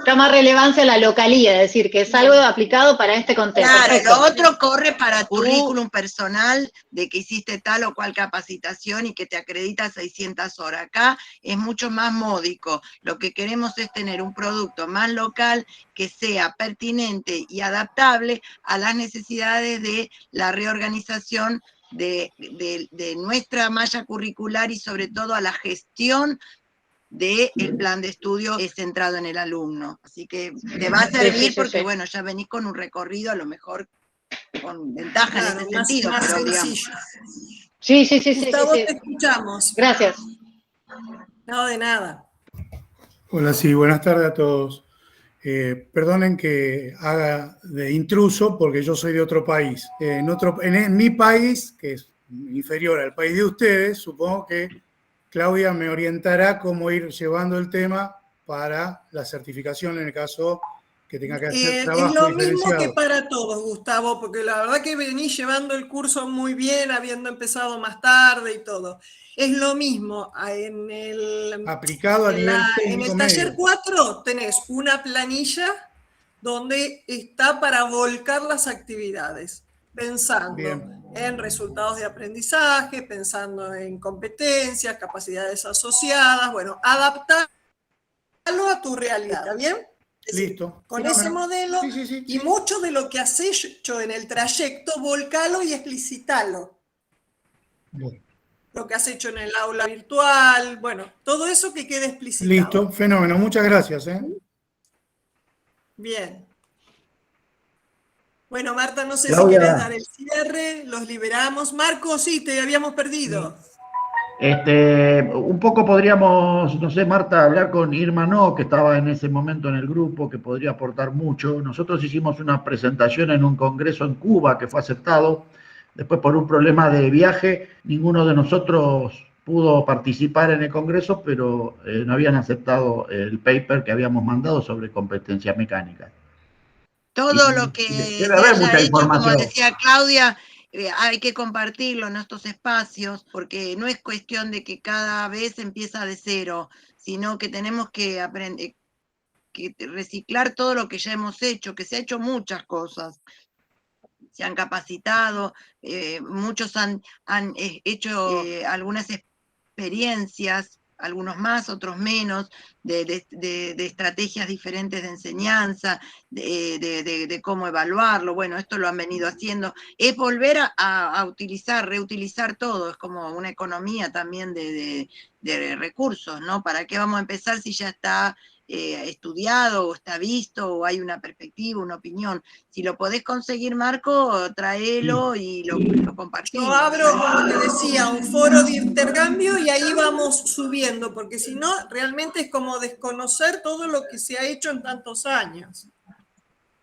toma relevancia la localía, es decir, que es algo aplicado para este contexto. Claro, Perfecto. lo otro corre para tu currículum personal de que hiciste tal o cual capacitación y que te acredita 600 horas. Acá es mucho más módico. Lo que queremos es tener un producto más local que sea pertinente y adaptable a las necesidades de la reorganización de nuestra malla curricular y sobre todo a la gestión del plan de estudio centrado en el alumno. Así que te va a servir porque, bueno, ya venís con un recorrido a lo mejor con ventaja, claro, en ese sentido. Más pero, sencillo. Sí. Gustavo, te escuchamos. Gracias. No, de nada. Hola, sí, buenas tardes a todos. Perdonen que haga de intruso porque yo soy de otro país. En mi país, que es inferior al país de ustedes, supongo que Claudia me orientará cómo ir llevando el tema para la certificación en el caso que tenga que hacer trabajo es lo diferenciado. mismo que para todos, Gustavo, porque la verdad que venís llevando el curso muy bien, habiendo empezado más tarde y todo. Es lo mismo. Aplicado a nivel técnico en el taller 4 tenés una planilla donde está para volcar las actividades, pensando bien en resultados de aprendizaje, pensando en competencias, capacidades asociadas, bueno, adaptarlo a tu realidad, ¿está bien? Listo. Con ese modelo y mucho de lo que has hecho en el trayecto, volcalo y explicitalo. Bueno. Lo que has hecho en el aula virtual, bueno, todo eso que quede explicitado. Listo, fenómeno, muchas gracias. Bien. Bueno, Marta, no sé Claudia, si querés dar el cierre, los liberamos. Marco, sí, te habíamos perdido. Un poco podríamos, no sé, Marta, hablar con Irma No, que estaba en ese momento en el grupo, que podría aportar mucho. Nosotros hicimos una presentación en un congreso en Cuba que fue aceptado. Después, por un problema de viaje, ninguno de nosotros pudo participar en el congreso, pero no habían aceptado el paper que habíamos mandado sobre competencia mecánica. Todo lo que debe se haber haya mucha hecho, como información. decía Claudia, hay que compartirlo en estos espacios, porque no es cuestión de que cada vez empieza de cero, sino que tenemos que aprender, que reciclar todo lo que ya hemos hecho, que se ha hecho muchas cosas. Se han capacitado, muchos han hecho algunas experiencias, algunos más, otros menos, de estrategias diferentes de enseñanza, de cómo evaluarlo. Bueno, esto lo han venido haciendo. Es volver a utilizar, reutilizar todo, es como una economía también de recursos, ¿no? ¿Para qué vamos a empezar si ya está estudiado o está visto o hay una perspectiva, una opinión? Si lo podés conseguir, Marco, tráelo y lo compartimos. Yo abro, como te decía, un foro de intercambio y ahí vamos subiendo, porque si no, realmente es como desconocer todo lo que se ha hecho en tantos años.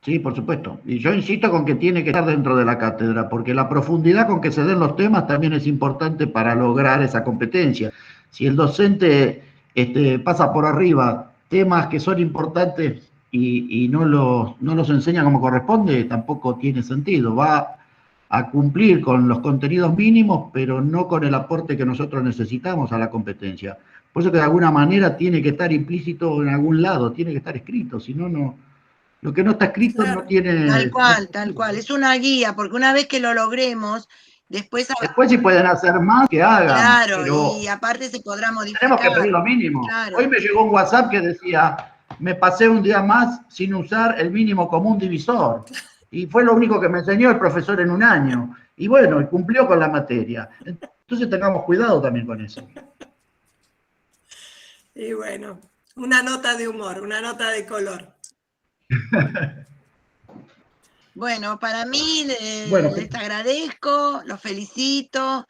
Sí, por supuesto. Y yo insisto con que tiene que estar dentro de la cátedra, porque la profundidad con que se den los temas también es importante para lograr esa competencia. Si el docente pasa por arriba temas que son importantes y no los enseña como corresponde, tampoco tiene sentido. Va a cumplir con los contenidos mínimos, pero no con el aporte que nosotros necesitamos a la competencia. Por eso que de alguna manera tiene que estar implícito en algún lado, tiene que estar escrito, si no, no. Lo que no está escrito no tiene... Tal cual. Es una guía, porque una vez que lo logremos, después si pueden hacer más, que hagan. Claro, pero y aparte se podrá modificar. tenemos que pedir lo mínimo. Claro. Hoy me llegó un WhatsApp que decía, me pasé un día más sin usar el mínimo común divisor. Y fue lo único que me enseñó el profesor en un año. Y bueno, y cumplió con la materia. Entonces tengamos cuidado también con eso. Y bueno, una nota de humor, una nota de color. Bueno, para mí les agradezco, los felicito,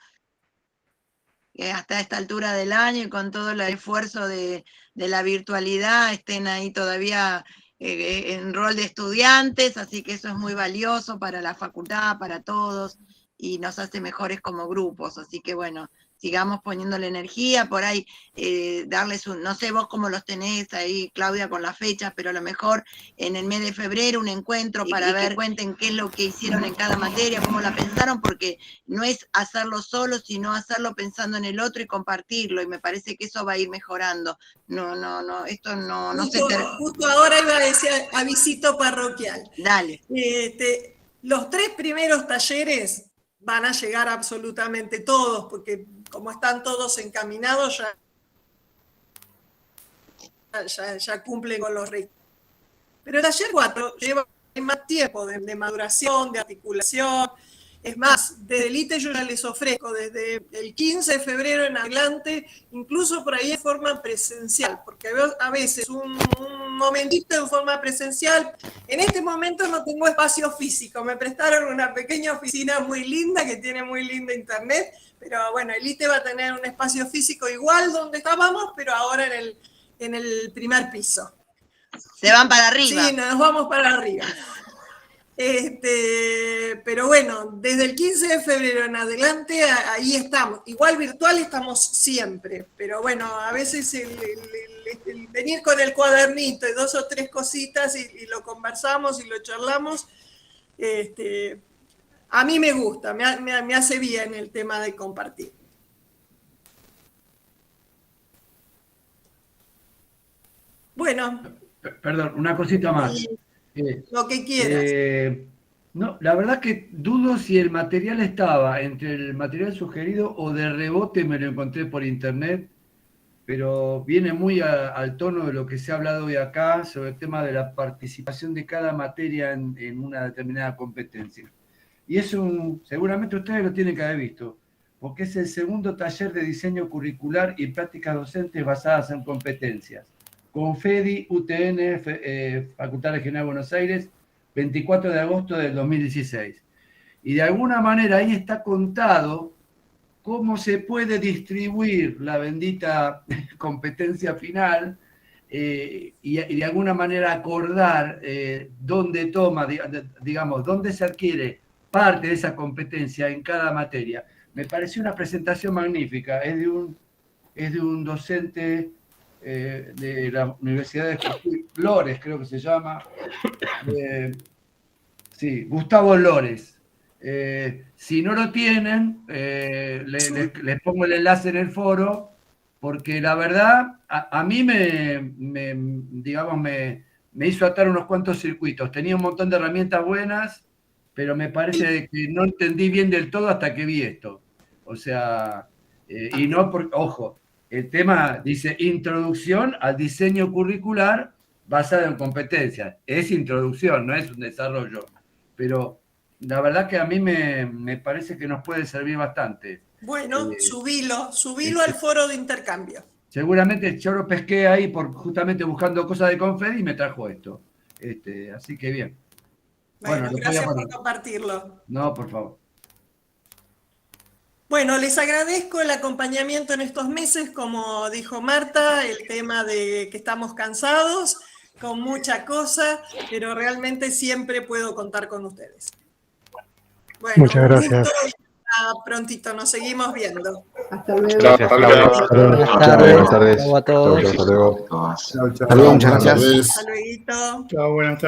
hasta esta altura del año y con todo el esfuerzo de la virtualidad estén ahí todavía en rol de estudiantes, así que eso es muy valioso para la facultad, para todos, y nos hace mejores como grupos, así que bueno, sigamos poniéndole energía, por ahí darles no sé vos cómo los tenés ahí, Claudia, con las fechas, pero a lo mejor en el mes de febrero un encuentro para ver, cuenten qué es lo que hicieron en cada materia, cómo la pensaron, porque no es hacerlo solo, sino hacerlo pensando en el otro y compartirlo, y me parece que eso va a ir mejorando. No, esto no se termina. Justo ahora iba a decir avisito parroquial. Dale. Los 3 primeros talleres van a llegar absolutamente todos, porque como están todos encaminados, ya cumplen con los requisitos. Pero el taller 4 lleva más tiempo de maduración, de articulación. Es más, desde el ITE yo ya les ofrezco desde el 15 de febrero en adelante, incluso por ahí en forma presencial, porque a veces un momentito en forma presencial. En este momento no tengo espacio físico, me prestaron una pequeña oficina muy linda que tiene muy linda internet, pero bueno, el ITE va a tener un espacio físico igual donde estábamos, pero ahora en el primer piso. Se van para arriba. Sí, nos vamos para arriba. Pero bueno, desde el 15 de febrero en adelante ahí estamos. Igual virtual estamos siempre, pero bueno, a veces el venir con el cuadernito y 2 o 3 cositas y lo conversamos y lo charlamos, a mí me gusta, me hace bien el tema de compartir. Bueno. Perdón, una cosita más. Lo que quieras. No, la verdad que dudo si el material estaba entre el material sugerido o de rebote me lo encontré por internet, pero viene muy al tono de lo que se ha hablado hoy acá sobre el tema de la participación de cada materia en una determinada competencia. Y es seguramente ustedes lo tienen que haber visto, porque es el segundo taller de diseño curricular y prácticas docentes basadas en competencias. Confedi, UTN, Facultad Regional de Buenos Aires, 24 de agosto del 2016. Y de alguna manera ahí está contado cómo se puede distribuir la bendita competencia final y de alguna manera acordar dónde toma, digamos, dónde se adquiere parte de esa competencia en cada materia. Me pareció una presentación magnífica. Es de un docente de la Universidad de Lores, creo que se llama. Sí, Gustavo Lores. Si no lo tienen, les pongo el enlace en el foro, porque la verdad, a mí me hizo atar unos cuantos circuitos. Tenía un montón de herramientas buenas, pero me parece que no entendí bien del todo hasta que vi esto. O sea, y no, ojo, el tema dice introducción al diseño curricular basado en competencias. Es introducción, no es un desarrollo. Pero la verdad que a mí me parece que nos puede servir bastante. Bueno, subilo al foro de intercambio. Seguramente yo lo pesqué ahí justamente buscando cosas de Confed y me trajo esto. Así que bien. Bueno, gracias por compartirlo. No, por favor. Bueno, les agradezco el acompañamiento en estos meses, como dijo Marta, el tema de que estamos cansados, con mucha cosa, pero realmente siempre puedo contar con ustedes. Bueno, muchas gracias. Prontito, nos seguimos viendo. Hasta luego. Gracias, Buenas tardes. Chao a todos. Hasta luego. Chao, muchas gracias. Hasta luego. Chao, buenas tardes.